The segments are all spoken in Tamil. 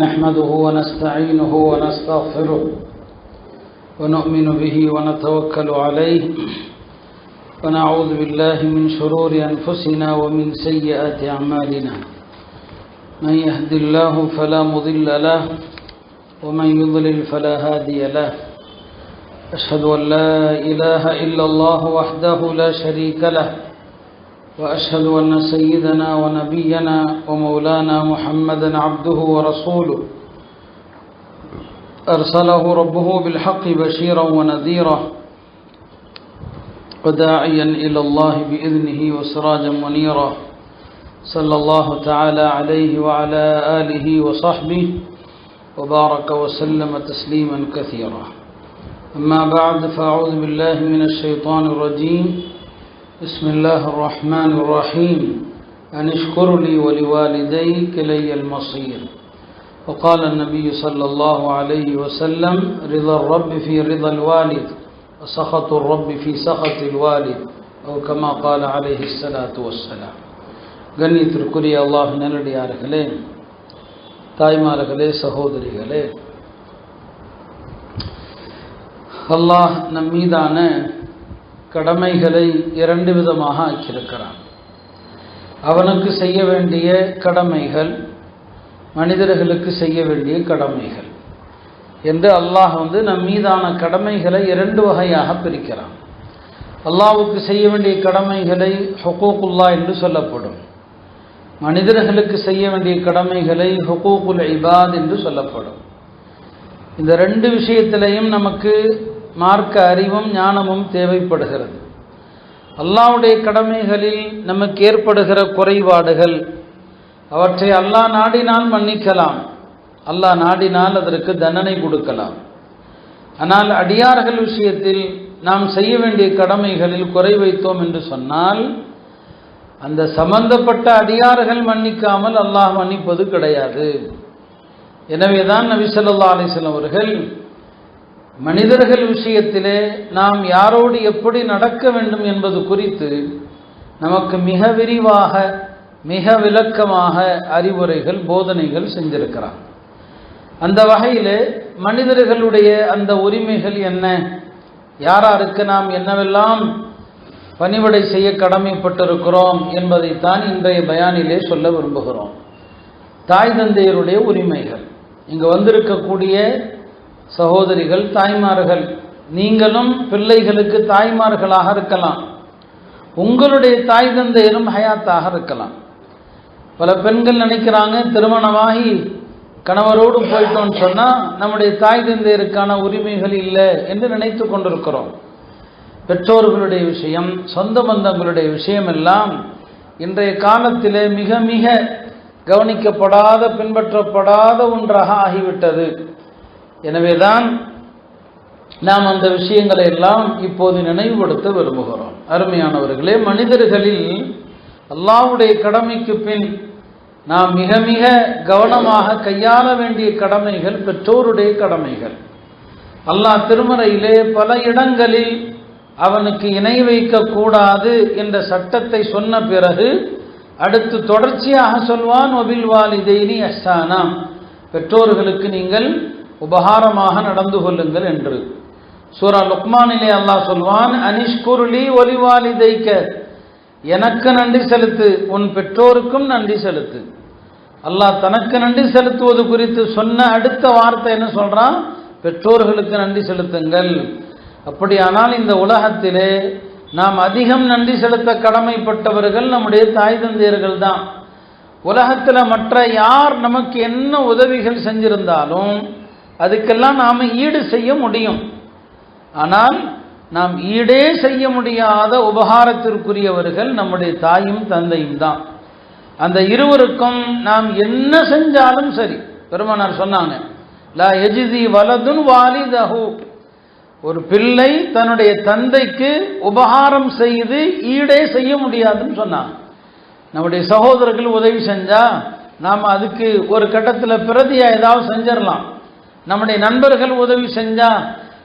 نحمده ونستعينه ونستغفره ونؤمن به ونتوكل عليه ونعوذ بالله من شرور أنفسنا ومن سيئات أعمالنا من يهد الله فلا مضل له ومن يضلل فلا هادي له أشهد أن لا إله إلا الله وحده لا شريك له وأشهد أن سيدنا ونبينا ومولانا محمدا عبده ورسوله أرسله ربه بالحق بشيرا ونذيرا وداعيا إلى الله بإذنه وسراجا منيرا صلى الله تعالى عليه وعلى آله وصحبه وبارك وسلم تسليما كثيرا. أما بعد فأعوذ بالله من الشيطان الرجيم. بسم الله الرحمن الرحيم. أن اشكر لي ولوالديك إلي المصير. وقال النبي صلى الله عليه وسلم: رضا الرب في رضا الوالد وسخط الرب في سخط الوالد، أو كما قال عليه الصلاة والسلام. கண்ணியத்திற்குரிய அல்லாஹ் நல்லடியார்களே, தாய்மார்களே, சகோதரிகளே, அல்லாஹ் நம் மீதான கடமைகளை இரண்டு விதமாக ஆக்கியிருக்கிறான். அவனுக்கு செய்ய வேண்டிய கடமைகள், மனிதர்களுக்கு செய்ய வேண்டிய கடமைகள் என்று அல்லாஹ் நம் மீதான கடமைகளை இரண்டு வகையாக பிரிக்கிறான். அல்லாஹ்வுக்கு செய்ய வேண்டிய கடமைகளை ஹுகூக்குல்லா என்று சொல்லப்படும். மனிதர்களுக்கு செய்ய வேண்டிய கடமைகளை ஹுகூக்குல் இபாத் என்று சொல்லப்படும். இந்த ரெண்டு விஷயத்திலையும் நமக்கு மார்க்க அறிவும் ஞானமும் தேவைப்படுகிறது. அல்லாஹ்வுடைய கடமைகளில் நமக்கு ஏற்படுகிற குறைபாடுகள், அவற்றை அல்லாஹ் நாடினால் மன்னிக்கலாம், அல்லாஹ் நாடினால் அதற்கு தண்டனை கொடுக்கலாம். ஆனால் அடியார்கள் விஷயத்தில் நாம் செய்ய வேண்டிய கடமைகளில் குறை வைத்தோம் என்று சொன்னால் அந்த சம்பந்தப்பட்ட அடியார்கள் மன்னிக்காமல் அல்லாஹ் மன்னிப்பது கிடையாது. எனவேதான் நபி ஸல்லல்லாஹு அலைஹி வஸல்லம் அவர்கள் மனிதர்கள் விஷயத்திலே நாம் யாரோடு எப்படி நடக்க வேண்டும் என்பது குறித்து நமக்கு மிக விரிவாக, மிக விளக்கமாக அறிவுரைகள், போதனைகள் செஞ்சிருக்கிறார். அந்த வகையிலே மனிதர்களுடைய அந்த உரிமைகள் என்ன, யாராருக்கு நாம் என்னவெல்லாம் பணிவிடை செய்ய கடமைப்பட்டிருக்கிறோம் என்பதைத்தான் இன்றைய பயானிலே சொல்ல விரும்புகிறோம். தாய் தந்தையருடைய உரிமைகள். இங்கு வந்திருக்கக்கூடிய சகோதரிகள், தாய்மார்கள், நீங்களும் பிள்ளைகளுக்கு தாய்மார்களாக இருக்கலாம். உங்களுடைய தாய் தந்தையரும் ஹயாத்தாக இருக்கலாம். பல பெண்கள் நினைக்கிறாங்க, திருமணமாகி கணவரோடு போயிட்டோன்னு சொன்னால் நம்முடைய தாய் தந்தையருக்கான உரிமைகள் இல்லை என்று நினைத்து கொண்டிருக்கிறோம். பெற்றோர்களுடைய விஷயம், சொந்த பந்தங்களுடைய விஷயம் எல்லாம் இன்றைய காலத்திலே மிக மிக கவனிக்கப்படாத, பின்பற்றப்படாத ஒன்றாக ஆகிவிட்டது. எனவேதான் நாம் அந்த விஷயங்களை எல்லாம் இப்போது நினைவுபடுத்த விரும்புகிறோம். அருமையானவர்களே, மனிதர்களில் அல்லாஹ்வுடைய கடமைக்கு பின் நாம் மிக மிக கவனமாக கையாள வேண்டிய கடமைகள் பெற்றோருடைய கடமைகள். அல்லாஹ் திருமறையிலே பல இடங்களில் அவனுக்கு இணை வைக்கக்கூடாது என்ற சட்டத்தை சொன்ன பிறகு அடுத்து தொடர்ச்சியாக சொல்வான், வபில் வாலிதைனி இஹ்சானா, பெற்றோர்களுக்கு நீங்கள் உபகாரமாக நடந்து கொள்ளுங்கள் என்று. சூரா லுக்மானிலே அல்லாஹ் சொல்வான், அனிஷ்குர்லி ஒலிவாலிதைக்க, எனக்கு நன்றி செலுத்து, உன் பெற்றோருக்கும் நன்றி செலுத்து. அல்லாஹ் தனக்கு நன்றி செலுத்துவது குறித்து சொன்ன அடுத்த வார்த்தை என்ன சொல்றான்? பெற்றோர்களுக்கு நன்றி செலுத்துங்கள். அப்படியானால் இந்த உலகத்திலே நாம் அதிகம் நன்றி செலுத்த கடமைப்பட்டவர்கள் நம்முடைய தாய் தந்தையர்கள் தான். உலகத்தில் மற்ற யார் நமக்கு என்ன உதவிகள் செஞ்சிருந்தாலும் அதுக்கெல்லாம் நாம் ஈடு செய்ய முடியும். ஆனால் நாம் ஈடே செய்ய முடியாத உபகாரத்திற்குரியவர்கள் நம்முடைய தாயும் தந்தையும் தான். அந்த இருவருக்கும் நாம் என்ன செஞ்சாலும் சரி, பெருமானார் சொன்னாங்க, லா யஜ்தி வலதுன் வாலிதஹு, ஒரு பிள்ளை தன்னுடைய தந்தைக்கு உபகாரம் செய்து ஈடே செய்ய முடியாதுன்னு சொன்னாங்க. நம்முடைய சகோதரர்கள் உதவி செஞ்சா நாம் அதுக்கு ஒரு கட்டத்தில் பிரதியா ஏதாவது செஞ்சிடலாம். நம்முடைய நண்பர்கள் உதவி செஞ்சா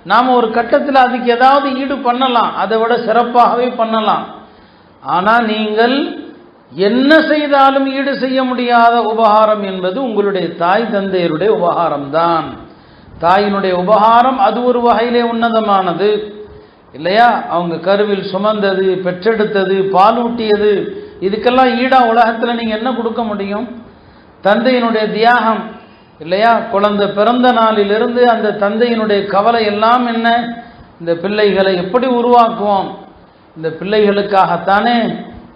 நாம் ஒரு கட்டத்தில் அதுக்கு ஏதாவது ஈடு பண்ணலாம், அதை விட சிறப்பாகவே பண்ணலாம். ஆனால் நீங்கள் என்ன செய்தாலும் ஈடு செய்ய முடியாத உபகாரம் என்பது உங்களுடைய தாய் தந்தையருடைய உபகாரம்தான். தாயினுடைய உபகாரம் அது ஒரு வகையிலே உன்னதமானது இல்லையா? அவங்க கருவில் சுமந்தது, பெற்றெடுத்தது, பாலூட்டியது, இதுக்கெல்லாம் ஈடா உலகத்தில் நீங்க என்ன கொடுக்க முடியும்? தந்தையினுடைய தியாகம் இல்லையா? குழந்தை பிறந்த நாளிலிருந்து அந்த தந்தையினுடைய கவலை எல்லாம் என்ன? இந்த பிள்ளைகளை எப்படி உருவாக்குவோம்? இந்த பிள்ளைகளுக்காகத்தானே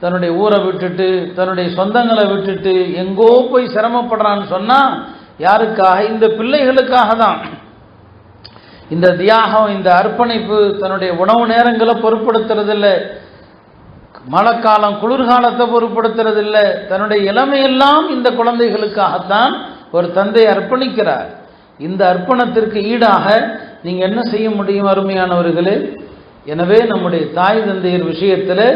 தன்னுடைய ஊரை விட்டுட்டு தன்னுடைய சொந்தங்களை விட்டுட்டு எங்கோ போய் சிரமப்படுறான்னு சொன்னா யாருக்காக? இந்த பிள்ளைகளுக்காக தான். இந்த தியாகம், இந்த அர்ப்பணிப்பு தன்னுடைய உணவு நேரங்களை பொருட்படுத்துறதில்லை, மழைக்காலம் குளிர்காலத்தை பொருட்படுத்துறதில்லை, தன்னுடைய இளமையெல்லாம் இந்த குழந்தைகளுக்காகத்தான் ஒரு தந்தை அர்ப்பணிக்கிறார். இந்த அர்ப்பணத்திற்கு ஈடாக நீங்க என்ன செய்ய முடியும் அருமையானவர்களே? எனவே நம்முடைய தாய் தந்தையர் விஷயத்தில்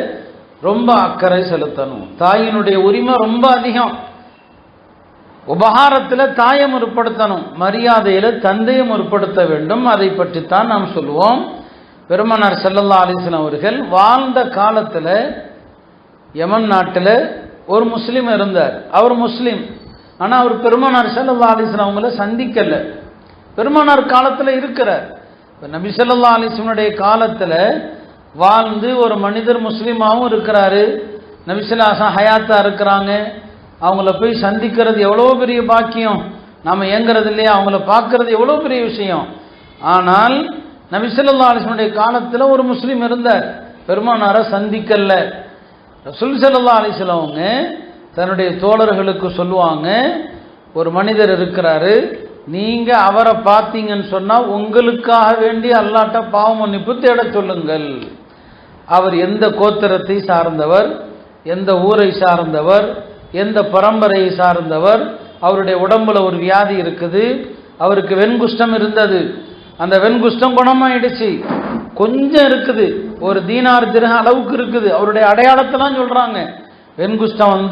ரொம்ப அக்கறை செலுத்தணும். தாயினுடைய உரிமை ரொம்ப அதிகம். உபகாரத்தில் தாயை முற்படுத்தணும், மரியாதையில் தந்தையை முற்படுத்த வேண்டும். அதை பற்றித்தான் நாம் சொல்லுவோம். பெருமானார் ஸல்லல்லாஹு அலைஹி வஸல்லம் அவர்கள் வாழ்ந்த காலத்தில் யமன் நாட்டில் ஒரு முஸ்லீம் இருந்தார். அவர் முஸ்லீம், ஆனால் அவர் பெருமானார் ஸல்லல்லாஹு அலைஹி வஸல்லம் அவங்கள சந்திக்கல. பெருமானார் காலத்தில் இருக்கிறார். நபி ஸல்லல்லாஹு அலைஹி வஸல்லம் காலத்தில் வாழ்ந்து ஒரு மனிதர் முஸ்லீமாகவும் இருக்கிறாரு. நபி ஸல்லல்லாஹு அலைஹி வஸல்லம் ஹயாத்தா இருக்கிறாங்க. அவங்கள போய் சந்திக்கிறது எவ்வளோ பெரிய பாக்கியம். நாம் ஏங்கிறது இல்லையா? அவங்கள பார்க்கறது எவ்வளோ பெரிய விஷயம். ஆனால் நபி ஸல்லல்லாஹு அலைஹி வஸல்லம் காலத்தில் ஒரு முஸ்லீம் இருந்தார், பெருமானாரை சந்திக்கல. ரசூல் ஸல்லல்லாஹு அலைஹி வஸல்லம் அவங்க தன்னுடைய தோழர்களுக்கு சொல்லுவாங்க, ஒரு மனிதர் இருக்கிறாரு, நீங்க அவரை பார்த்தீங்கன்னு சொன்னா உங்களுக்காக வேண்டி அல்லாஹ்ட்ட பாவ மன்னிப்பு தேட சொல்லுங்கள். அவர் எந்த கோத்திரத்தை சார்ந்தவர், எந்த ஊரை சார்ந்தவர், எந்த பரம்பரையை சார்ந்தவர், அவருடைய உடம்புல ஒரு வியாதி இருக்குது, அவருக்கு வெண்குஷ்டம் இருந்தது, அந்த வெண்குஷ்டம் குணமாயிடுச்சு, கொஞ்சம் இருக்குது, ஒரு தீனார் திரகம் அளவுக்கு இருக்குது, அவருடைய அடையாளத்தெல்லாம் சொல்றாங்க. வெண்குஷ்டம்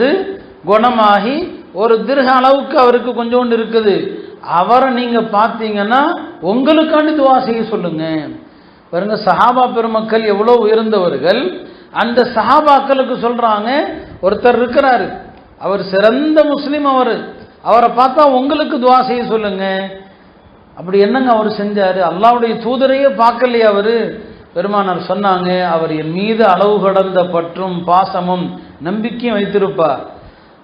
குணமாகி ஒரு திரக அளவுக்கு அவருக்கு கொஞ்சோண்டு இருக்குது, அவரை நீங்க பார்த்தீங்கன்னா உங்களுக்காண்டி துவா செய்ய சொல்லுங்க. பாருங்க, சஹாபா பெருமக்கள் எவ்வளவு உயர்ந்தவர்கள். அந்த சஹாபாக்களுக்கு சொல்றாங்க, ஒருத்தர் இருக்கிறாரு, அவர் சிறந்த முஸ்லீம், அவரை பார்த்தா உங்களுக்கு துவா செய்ய சொல்லுங்க. அப்படி என்னங்க அவர் செஞ்சாரு? அல்லாஹ்வுடைய தூதரையே பார்க்கலையே அவரு? பெருமானார் சொன்னாங்க, அவர் என் மீது அளவு கடந்த பற்றும் பாசமும் நம்பிக்கையும் வைத்திருப்பார்.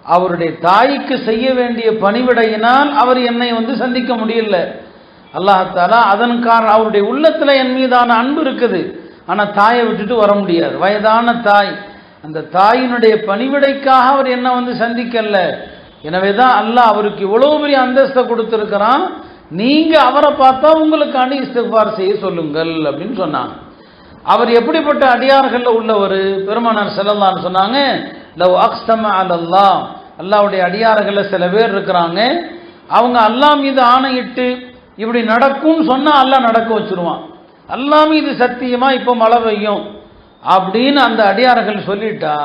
அவருடைய தாய்க்கு செய்ய வேண்டிய பணிவிடையினால் அவர் என்னை சந்திக்க முடியல. அல்லாஹ் தஆலா அதன் காரணம் அவருடைய உள்ளத்துல என் மீதான அன்பு இருக்குது, ஆனா தாயை விட்டுட்டு வர முடியாது, வயதான தாய். அந்த தாயினுடைய பணிவிடைக்காக அவர் என்ன சந்திக்கல. எனவேதான் அல்லாஹ் அவருக்கு இவ்வளவு பெரிய அந்தஸ்தை கொடுத்திருக்கிறான். நீங்க அவரை பார்த்தா உங்களுக்காண்டி இஸ்திக்பார் செய்ய சொல்லுங்கள் அப்படின்னு சொன்னாங்க. அவர் எப்படிப்பட்ட அடியார்கள் உள்ளவர்? பெருமானார் ஸல்லல்லாஹு அலைஹி சொன்னாங்க, லவ் அக்ஸம அலல்லாஹ், அல்லாஹ்வுடைய அடியார்கள்ல சில பேர் இருக்கிறாங்க, அவங்க அல்லாஹ் மீது ஆணையிட்டு இப்படி நடக்கும்னு சொன்னா அல்லாஹ் நடக்க வச்சிருவான். அல்லாஹ் மீது சத்தியமா இப்போ மழை பெய்யும் அப்படின்னு அந்த அடியார்கள் சொல்லிட்டா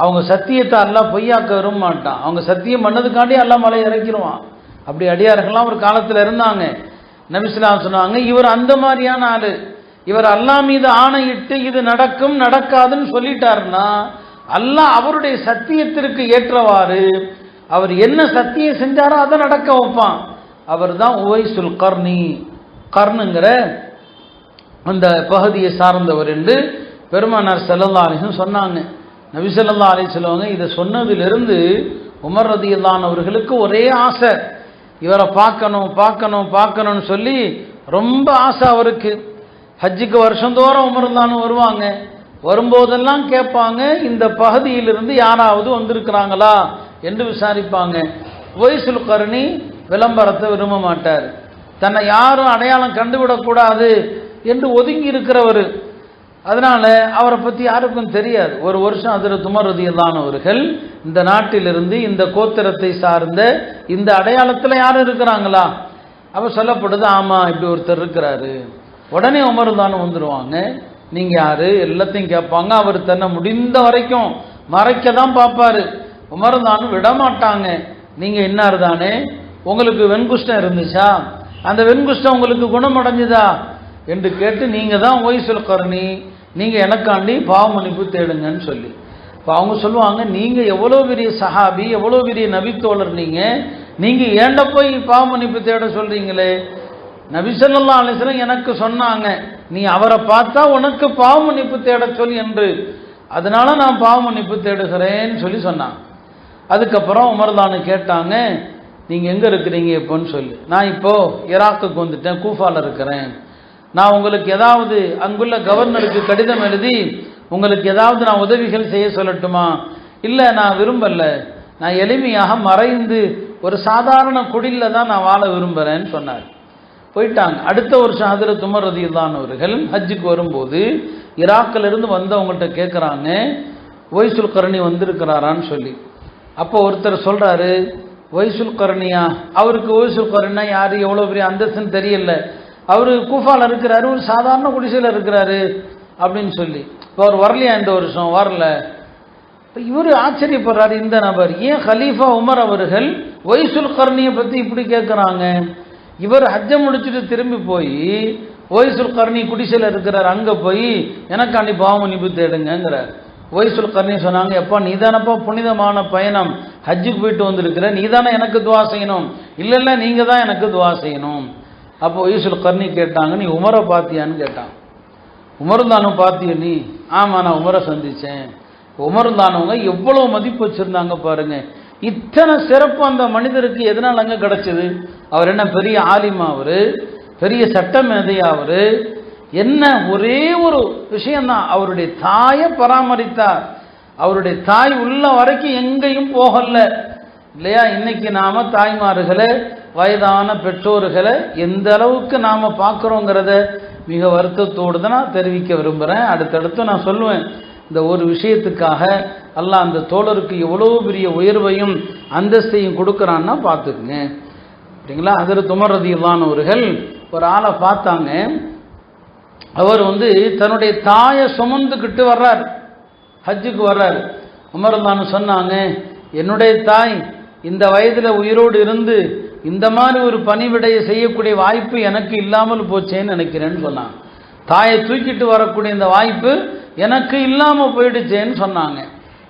அவங்க சத்தியத்தை அல்லாஹ் பொய்யாக்க விரும்ப மாட்டான். அவங்க சத்தியம் பண்ணதுக்காண்டி அல்லாஹ் மழை இறக்கிடுவான். அப்படி அடியார்கள்லாம் ஒரு காலத்தில் இருந்தாங்க. நபி ஸல்லல்லாஹு அலைஹி சொன்னாங்க, இவர் அந்த மாதிரியான ஆளு, இவர் அல்லாஹ் மீது ஆணையிட்டு இது நடக்கும் நடக்காதுன்னு சொல்லிட்டாருன்னா அல்லாஹ் அவருடைய சத்தியத்திற்கு ஏற்றவாறு அவர் என்ன சத்தியம் செஞ்சாரோ அதை நடக்க வைப்பான். அவர் தான் உவைசுல் கர்னி, கர்னுங்கிற அந்த பகுதியை சார்ந்தவர் என்று பெருமானார் ஸல்லல்லாஹு அலைஹி வஸல்லம் சொன்னாங்க. நபி ஸல்லல்லாஹு அலைஹி வஸல்லம் இதை சொன்னதிலிருந்து உமர் ரலியல்லாஹு அன்ஹு அவர்களுக்கு ஒரே ஆசை, இவரை பார்க்கணும் பார்க்கணும் பார்க்கணும்னு சொல்லி ரொம்ப ஆசை அவருக்கு. ஹஜ்ஜுக்கு வருஷந்தோறும் உமர் ரலியல்லாஹு அன்ஹு வருவாங்க. வரும்போதெல்லாம் கேட்பாங்க, இந்த பகுதியிலிருந்து யாராவது வந்திருக்கிறாங்களா என்று விசாரிப்பாங்க. உவைசுல் கர்னி விளம்பரத்தை விரும்ப மாட்டார், தன்னை யாரும் அடையாளம் கண்டுவிடக்கூடாது என்று ஒதுங்கி இருக்கிறவர். அதனால அவரை பற்றி யாருக்கும் தெரியாது. ஒரு வருஷம் ஹஜ்ரத் உமர் ரலியல்லாஹு அன்ஹு அவர்கள் இந்த நாட்டிலிருந்து இந்த கோத்திரத்தை சார்ந்த இந்த அடையாளத்தில் யாரும் இருக்கிறாங்களா? அப்ப சொல்லப்படுது, ஆமா இப்படி ஒருத்தர் இருக்கிறாரு. உடனே உமர் ரலியல்லாஹு அன்ஹு வந்துருவாங்க, நீங்க யாரு எல்லாத்தையும் கேட்பாங்க. அவர் தன்னை முடிந்த வரைக்கும் மறைக்க தான் பார்ப்பாரு. உமர் ரலியல்லாஹு அன்ஹு விட மாட்டாங்க. நீங்க இன்னார் தானே, உங்களுக்கு வெண்குஷ்டம் இருந்துச்சா, அந்த வெண்குஷ்டம் உங்களுக்கு குணமடைஞ்சுதா என்று கேட்டு நீங்க தான் உவைசுல் கர்னி, நீங்க எனக்காண்டி பாவ மன்னிப்பு தேடுங்கன்னு சொல்லி இப்போ அவங்க சொல்லுவாங்க, நீங்கள் எவ்வளோ பெரிய சஹாபி, எவ்வளோ பெரிய நபித்தோழர், நீங்கள் ஏண்ட போய் பாவ மன்னிப்பு தேட சொல்கிறீங்களே? நபி ஸல்லல்லாஹு அலைஹி வஸல்லம் எனக்கு சொன்னாங்க, நீ அவரை பார்த்தா உனக்கு பாவ மன்னிப்பு தேட சொல் என்று, அதனால நான் பாவ மன்னிப்பு தேடுகிறேன்னு சொல்லி சொன்னாங்க. அதுக்கப்புறம் உமர்தானு கேட்டாங்க, நீங்கள் எங்கே இருக்கிறீங்க இப்போன்னு சொல்லி. நான் இப்போது ஈராக்குக்கு வந்துட்டேன், கூஃபாவில் இருக்கிறேன். நான் உங்களுக்கு ஏதாவது அங்குள்ள கவர்னருக்கு கடிதம் எழுதி உங்களுக்கு ஏதாவது நான் உதவிகள் செய்ய சொல்லட்டுமா? இல்லை, நான் விரும்பலை, நான் எளிமையாக மறைந்து ஒரு சாதாரண குடியில் தான் நான் வாழ விரும்புகிறேன்னு சொன்னார். போயிட்டாங்க. அடுத்த வருஷம் ஹஜ்ரத் உமர் ரலியல்லாஹு அவர்கள் ஹஜ்ஜுக்கு வரும்போது ஈராக்கிலிருந்து வந்தவங்கள்ட்ட கேட்குறாங்க, ஒய்சுல் கர்னி வந்திருக்கிறாரான்னு சொல்லி. அப்போ ஒருத்தர் சொல்கிறாரு, ஒய்சுல் கர்னியா? அவருக்கு ஒய்சுல் கர்னா யார், எவ்வளோ பெரிய அந்தஸ்துன்னு தெரியல, அவர் கூஃபாவில் இருக்கிறாரு, ஒரு சாதாரண குடிசையில் இருக்கிறாரு அப்படின்னு சொல்லி. இப்போ அவர் வரலையா இந்த வருஷம்? வரல. இப்போ இவர் ஆச்சரியப்படுறாரு, இந்த நபர் ஏன் ஹலீஃபா உமர் அவர்கள் ஒய்சுல் கர்னியை பற்றி இப்படி கேட்குறாங்க? இவர் ஹஜ்ஜை முடிச்சுட்டு திரும்பி போய் ஒய்சுல் கர்னி குடிசையில் இருக்கிறார், அங்கே போய் எனக்காண்டி பாவ மன்னிப்பு தேடுங்கிறார். ஒய்சுல் கர்னி சொன்னாங்க, எப்பா நீ தானப்பா புனிதமான பயணம் ஹஜ்ஜுக்கு போயிட்டு வந்திருக்கிற, நீ தானே எனக்கு துவா செய்யணும். இல்லை, நீங்கள் தான் எனக்கு துவா செய்யணும். அப்போ ஒய்சுல் கர்னி கேட்டாங்க, நீ உமரை பார்த்தியான்னு கேட்டான். உமர்தானும் பார்த்திய நீ? ஆமாம், நான் உமரை சந்தித்தேன். உமர்தானவங்க எவ்வளோ மதிப்பு வச்சுருந்தாங்க பாருங்க. இத்தனை சிறப்பு அந்த மனிதருக்கு எதனால் அங்கே கிடச்சிது? அவர் என்ன பெரிய ஆலிமா? அவர் பெரிய சட்ட மேதையா? அவர் என்ன ஒரே ஒரு விஷயந்தான், அவருடைய தாயை பராமரித்தார். அவருடைய தாய் உள்ள வரைக்கும் எங்கேயும் போகல இல்லையா? இன்னைக்கு நாம் தாய்மார்களை, வயதான பெற்றோர்களை எந்த அளவுக்கு நாம் பார்க்குறோங்கிறத மிக வருத்தத்தோடு தான் நான் தெரிவிக்க விரும்புகிறேன். அடுத்தடுத்து நான் சொல்லுவேன், இந்த ஒரு விஷயத்துக்காக அல்லாஹ் அந்த தோழருக்கு எவ்வளோ பெரிய உயர்வையும் அந்தஸ்தையும் கொடுக்குறான்னா பார்த்துக்குங்க. சரிங்களா? ஹஜ்ரத் உமர் ரலியல்லாஹு அவர்கள் ஒரு ஆளை பார்த்தாங்க. அவர் தன்னுடைய தாயை சுமந்துக்கிட்டு வர்றார், ஹஜ்ஜுக்கு வர்றார். உமர் ரலியல்லாஹு சொன்னாங்க, என்னுடைய தாய் இந்த வயதில் உயிரோடு இருந்து இந்த மாதிரி ஒரு பணிவிடையை செய்யக்கூடிய வாய்ப்பு எனக்கு இல்லாமல் போச்சேன்னு நினைக்கிறேன்னு சொன்னாங்க. தாயை தூக்கிட்டு வரக்கூடிய இந்த வாய்ப்பு எனக்கு இல்லாமல் போயிடுச்சேன்னு சொன்னாங்க.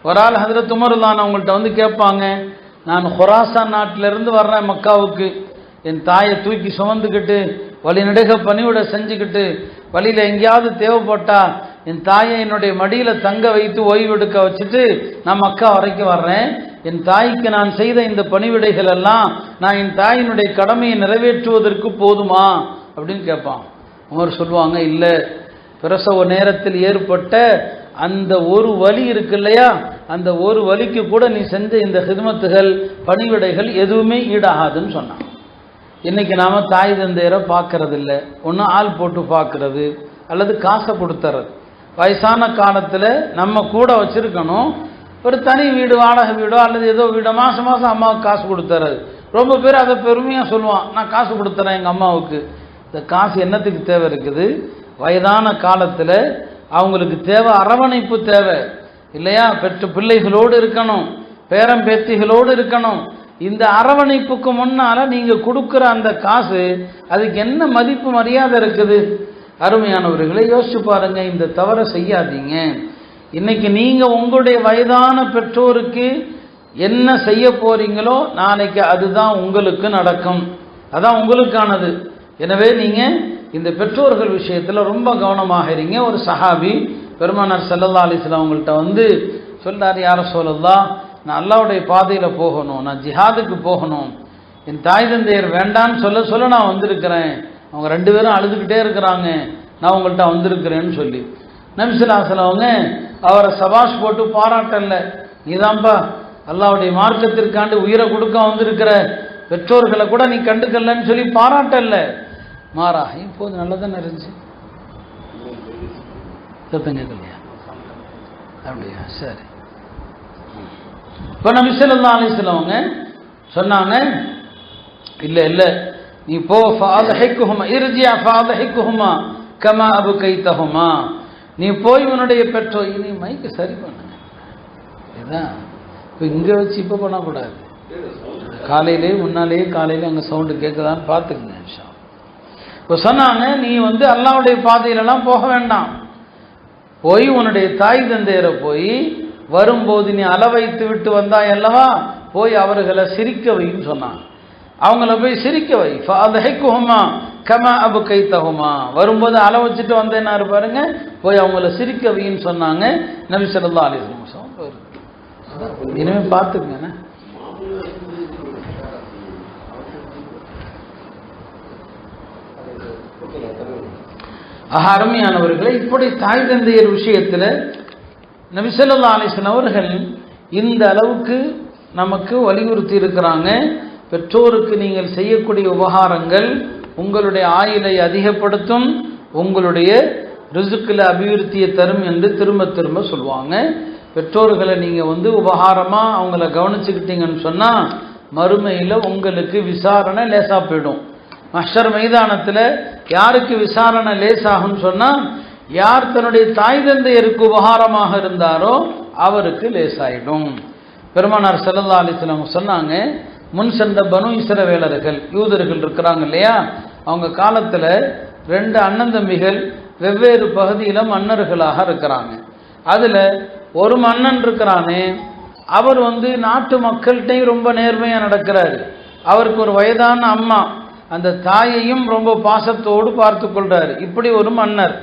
ஒரு ஆள் ஹஜ்ரத் உமர் ரலியல்லாஹு அவங்கள்ட்ட கேட்பாங்க, நான் ஹுராசான் நாட்டிலிருந்து வர்றேன் மக்காவுக்கு, என் தாயை தூக்கி சுமந்துக்கிட்டு வழிநடுக பணிவிடை செஞ்சுக்கிட்டு வழியில் எங்கேயாவது தேவைப்பட்டா என் தாயை என்னுடைய மடியில் தங்க வைத்து ஓய்வெடுக்க வச்சுட்டு நான் மக்கா வரைக்கும் வர்றேன். என் தாய்க்கு நான் செய்த இந்த பணிவிடைகள் எல்லாம் நான் என் தாயினுடைய கடமையை நிறைவேற்றுவதற்கு போதுமா அப்படின்னு கேட்பான். உமர் சொல்லுவாங்க, இல்லை, பிரசவ நேரத்தில் ஏற்பட்ட அந்த ஒரு வலி இருக்கு இல்லையா, அந்த ஒரு வலிக்கு கூட நீ செஞ்ச இந்த ஹிதமத்துகள் பணிவிடைகள் எதுவுமே ஈடாகாதுன்னு சொன்னான். இன்னைக்கு நாம் தாய் தந்தையரை பார்க்கறது இல்லை, ஒன்று ஆள் போட்டு பார்க்கறது அல்லது காசை கொடுத்துறது. வயசான காலத்தில் நம்ம கூட வச்சுருக்கணும், ஒரு தனி வீடு, வாடகை வீடோ அல்லது ஏதோ வீடோ மாதம் மாதம் அம்மாவுக்கு காசு கொடுத்துறது. ரொம்ப பேர் அதை பெருமையாக சொல்லுவான், நான் காசு கொடுத்துறேன் எங்கள் அம்மாவுக்கு. இந்த காசு என்னத்துக்கு தேவை இருக்குது? வயதான காலத்தில் அவங்களுக்கு தேவை அரவணைப்பு தேவை இல்லையா? பெற்ற பிள்ளைகளோடு இருக்கணும், பேரம் பேத்திகளோடு இருக்கணும். இந்த அரவணைப்புக்கு முன்னால் நீங்கள் கொடுக்குற அந்த காசு அதுக்கு என்ன மதிப்பு மரியாதை இருக்குது? அருமையானவர்களை யோசிச்சு பாருங்க, இந்த தவறை செய்யாதீங்க. இன்னைக்கு நீங்கள் உங்களுடைய வயதான பெற்றோருக்கு என்ன செய்ய போறீங்களோ நாளைக்கு அதுதான் உங்களுக்கு நடக்கும், அதான் உங்களுக்கானது. எனவே நீங்கள் இந்த பெற்றோர்கள் விஷயத்தில் ரொம்ப கவனமாக இருங்க. ஒரு சஹாபி பெருமானார் ஸல்லல்லாஹு அலைஹி வஸல்லம் அவங்கள்ட்ட சொல்றாரு, யார ரசூலல்லாஹ், நான் அல்லாஹ்வுடைய பாதையில் போகணும், நான் ஜிஹாதுக்கு போகணும், என் தாய் தந்தையர் வேண்டான்னு சொல்ல நான் வந்திருக்கிறேன், அவங்க ரெண்டு பேரும் அழுதுகிட்டே இருக்கிறாங்க, நான் உங்கள்கிட்ட வந்திருக்கிறேன்னு சொல்லி. நபி ஸல்லல்லாஹு அலைஹி வஸல்லம் அவங்க அவரை சபாஷ் போட்டு பாராட்டல, நீதான்பா அல்லாஹ்வுடைய மார்க்கத்திற்காண்டு உயிரை கொடுக்க வந்திருக்கிற, பெற்றோர்களை கூட நீ கண்டுக்கலன்னு சொல்லி பாராட்டல. மாறா, இப்போது நல்லதானே இருந்துச்சு, சத்தம் கேட்கலையா? அப்படியா, சரி. இப்போ நபி ஸல்லல்லாஹு அலைஹி வஸல்லம் அவங்க சொன்னாங்க, இல்லை இல்லை, நீ போ, ஃபாதஹிக்குஹுமா இர்ஜிஅ ஃபாதஹிக்குஹுமா கமா அபகைதஹுமா, நீ போய் உன்னுடைய பெற்றோர், நீ மைக்கு சரி பண்ணுங்க, இதுதான் இப்போ இங்கே வச்சு இப்போ பண்ணக்கூடாது, காலையிலே முன்னாலேயே காலையிலே அங்கே சவுண்டு கேட்குதான்னு பார்த்துக்குங்க. இப்போ சொன்னாங்க, நீ அல்லாஹ்வுடைய பாதையிலலாம் போக வேண்டாம், போய் உன்னுடைய தாய் தந்தையரை போய் வரும்போது நீ அளவைத்து விட்டு வந்தாய் அல்லவா, போய் அவர்களை சிரிக்க வைன்னு சொன்னான். அவங்கள போய் சிரிக்க வை. ஃபஅத்ஹிக்ஹுமா கமா அப்கைதஹுமா, வரும்போது அள வச்சுட்டு வந்தேன்னாரு பாருங்க, போய் அவங்கள சிரிக்க வைன்னு சொன்னாங்க நபி ஸல்லல்லாஹு அலைஹி வஸல்லம். இனிமே பார்த்துக்கங்க. அருமையானவர்களே, இப்படி தாய் தந்தையர் விஷயத்தில் நபி ஸல்லல்லாஹு அலைஹி வஸல்லம் அவர்கள் இந்த அளவுக்கு நமக்கு வலியுறுத்தி இருக்கிறாங்க. பெற்றோருக்கு நீங்கள் செய்யக்கூடிய உபகாரங்கள் உங்களுடைய ஆயுளை அதிகப்படுத்தும், உங்களுடைய ரிசுக்கில் அபிவிருத்தியை தரும் என்று திரும்ப திரும்ப சொல்லுவாங்க. பெற்றோர்களை நீங்கள் உபகாரமாக அவங்கள கவனிச்சுக்கிட்டீங்கன்னு சொன்னால் மறுமையில் உங்களுக்கு விசாரணை லேசாக போயிடும். மஹ்ஷர் மைதானத்தில் யாருக்கு விசாரணை லேசாகும்னு சொன்னால், யார் தன்னுடைய தாய் தந்தையருக்கு உபகாரமாக இருந்தாரோ அவருக்கு லேசாயிடும். பெருமானார் ஸல்லல்லாஹு அலைஹி வஸல்லம் சொன்னாங்க, முன் சென்ற பனு இஸ்ரவேலர்கள் யூதர்கள் இருக்கிறாங்க இல்லையா, அவங்க காலத்தில் 2 அண்ணன் தம்பிகள் வெவ்வேறு பகுதியில் மன்னர்களாக இருக்கிறாங்க. அதில் ஒரு மன்னன் இருக்கிறானே, அவர் நாட்டு மக்கள்கிட்டையும் ரொம்ப நேர்மையாக நடக்கிறாரு. அவருக்கு ஒரு வயதான அம்மா, அந்த தாயையும் ரொம்ப பாசத்தோடு பார்த்து கொள்றாரு. இப்படி ஒரு மன்னர்.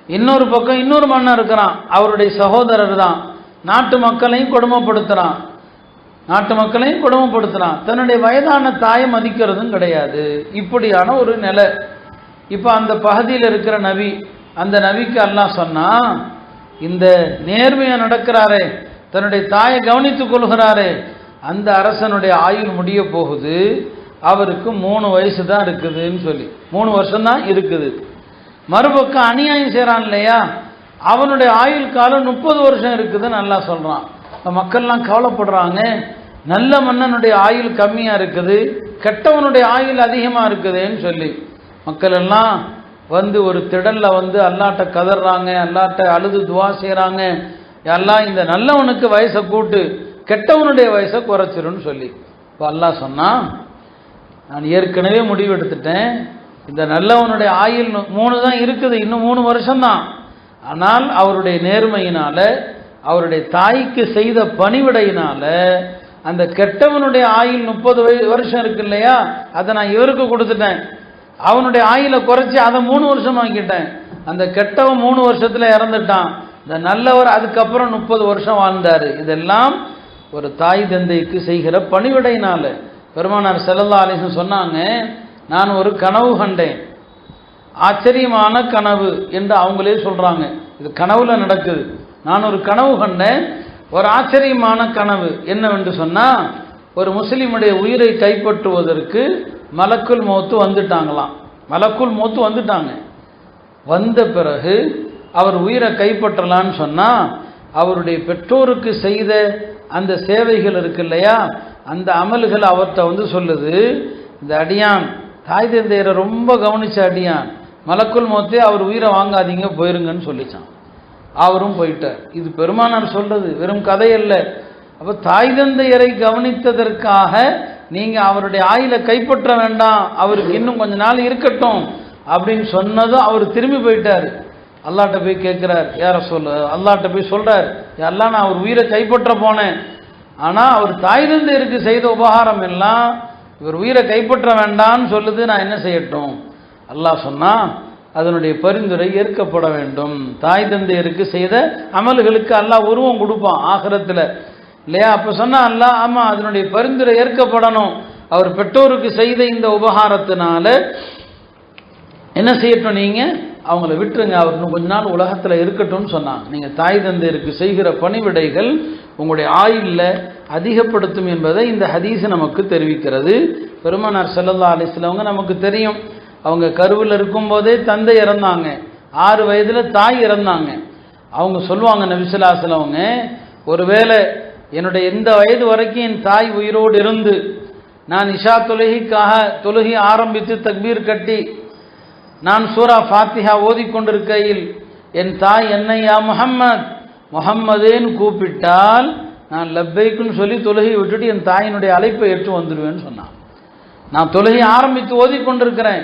இன்னொரு பக்கம் இன்னொரு மன்னர் இருக்கிறான், அவருடைய சகோதரர் தான், நாட்டு மக்களையும் கொடுமைப்படுத்துறான். தன்னுடைய வயதான தாயை மதிக்கிறதும் கிடையாது. இப்படியான ஒரு நிலை. இப்போ அந்த பகுதியில் இருக்கிற நபி, அந்த நபிக்கு அல்லாஹ் சொன்னா, இந்த நேர்மையாக நடக்கிறாரே, தன்னுடைய தாயை கவனித்துக் கொள்கிறாரே, அந்த அரசனுடைய ஆயுள் முடிய போகுது, அவருக்கு 3 வயசு தான் இருக்குதுன்னு சொல்லி 3 வருஷம் தான் இருக்குது. மறுபக்கம் அநியாயம் செய்கிறான் இல்லையா, அவனுடைய ஆயுள் காலம் 30 வருஷம் இருக்குதுன்னு நல்லா சொல்கிறான். மக்கள்லாம் கவலைப்படுறாங்க, நல்ல மன்னனுடைய ஆயுள் கம்மியாக இருக்குது, கெட்டவனுடைய ஆயுள் அதிகமாக இருக்குதுன்னு சொல்லி மக்கள் எல்லாம் ஒரு திடலில் அல்லாட்ட கதறாங்க, அல்லாட்ட அழுது துவா செய்கிறாங்க, எல்லாம் இந்த நல்லவனுக்கு வயசை கூட்டு, கெட்டவனுடைய வயசை குறைச்சிருன்னு சொல்லி. இப்போ அல்லாஹ் சொன்னான், நான் ஏற்கனவே முடிவு எடுத்துட்டேன், இந்த நல்லவனுடைய ஆயுள் 3 தான் இருக்குது, இன்னும் 3 வருஷம்தான். ஆனால் அவருடைய நேர்மையினால, அவருடைய தாய்க்கு செய்த பணிவிடையினால அந்த கெட்டவனுடைய ஆயுள் 30 வருஷம் இருக்கு இல்லையா, அதை நான் இவருக்கு கொடுத்துட்டேன். அவனுடைய ஆயுளை குறைச்சி அதை 3 வருஷம் ஆக்கிட்டேன். அந்த கெட்டவன் 3 வருஷத்துல இறந்துட்டான், இந்த நல்லவர் அதுக்கப்புறம் 30 வருஷம் வாழ்ந்தாரு. இதெல்லாம் ஒரு தாய் தந்தைக்கு செய்கிற பணிவிடையினால. பெருமானார் ஸல்லல்லாஹு அலைஹி வஸல்லம் சொன்னாங்க, நான் ஒரு கனவு கண்டேன், ஆச்சரியமான கனவு என்று அவங்களே சொல்றாங்க. இது கனவுல நடக்குது. நான் ஒரு கனவு கண்டேன், ஒரு ஆச்சரியமான கனவு. என்னவென்று சொன்னா, ஒரு முஸ்லிமுடைய உயிரை கைப்பற்றுவதற்கு மலக்குல் மௌத்து வந்துட்டாங்களாம். மலக்குல் மௌத்து வந்துட்டாங்க. வந்த பிறகு அவர் உயிரை கைப்பற்றலான்னு சொன்னா, அவருடைய பெற்றோருக்கு செய்த அந்த சேவைகள் இருக்கு இல்லையா, அந்த அமல்கள் அவர்கிட்ட சொல்லுது, இந்த அடியான் தாய் தந்தையரை ரொம்ப கவனிச்ச அடியான், மலக்குல் மௌத்தே அவர் உயிரை வாங்காதீங்க, போயிருங்கன்னு சொல்லிச்சான். அவரும் போயிட்டார். இது பெருமானார் சொல்றது, வெறும் கதை அல்ல. அப்போ தாய் தந்தையரை கவனித்ததற்காக நீங்க அவருடைய ஆயுளை கைப்பற்ற வேண்டாம், அவருக்கு இன்னும் கொஞ்ச நாள் இருக்கட்டும் அப்படின்னு சொன்னதும் அவர் திரும்பி போயிட்டார். அல்லாட்ட போய் கேட்கிறார், யார சொல்ல, அல்லாட்ட போய் சொல்றார், எல்லாம் நான் அவர் உயிரை கைப்பற்ற போனேன், ஆனா அவர் தாய் தந்தையருக்கு செய்த உபகாரம் எல்லாம் இவர் உயிரை கைப்பற்ற வேண்டாம்னு சொல்லுது, நான் என்ன செய்யட்டும்? அல்லாஹ் சொன்னா, அதனுடைய பரிந்துரை ஏற்கப்பட வேண்டும். தாய் தந்தையருக்கு செய்த அமல்களுக்கு அல்லாஹ் உருவம் கொடுப்பான் ஆகிரத்தில் இல்லையா? அப்போ சொன்னா அல்லாஹ், ஆமா அதனுடைய பரிந்துரை ஏற்கப்படணும். அவர் பெற்றோருக்கு செய்த இந்த உபகாரத்தினால என்ன செய்யட்டும், நீங்க அவங்கள விட்டுருங்க, அவர் இன்னும் கொஞ்ச நாள் உலகத்தில் இருக்கட்டும்னு சொன்னாங்க. நீங்க தாய் தந்தையருக்கு செய்கிற பணிவிடைகள் உங்களுடைய ஆயுள்ல அதிகப்படுத்தும் என்பதை இந்த ஹதீஸ் நமக்கு தெரிவிக்கிறது. பெருமானார் ஸல்லல்லாஹு அலைஹி வஸல்லம் நமக்கு தெரியும், அவங்க கருவில் இருக்கும்போதே தந்தை இறந்தாங்க, 6 வயதுல தாய் இறந்தாங்க. அவங்க சொல்லுவாங்க நபி ஸல்லல்லாஹு அலைஹி வஸல்லம், ஒருவேளை என்னுடைய இந்த வயது வரைக்கும் என் தாய் உயிரோடு இருந்து நான் இஷா தொழுகைக்காக தொழுகை ஆரம்பித்து தக்பீர் கட்டி நான் சூரா ஃபாத்திஹா ஓதிக்கொண்டிருக்கையில் என் தாய் என்னை யா முஹம்மத் முஹம்மதேன்னு கூப்பிட்டால் நான் லப்பைக்குன்னு சொல்லி தொழுகையை விட்டுட்டு என் தாயினுடைய அழைப்பை ஏற்று வந்துடுவேன்னு சொன்னான். நான் தொழுகை ஆரம்பித்து ஓதிக்கொண்டிருக்கிறேன்,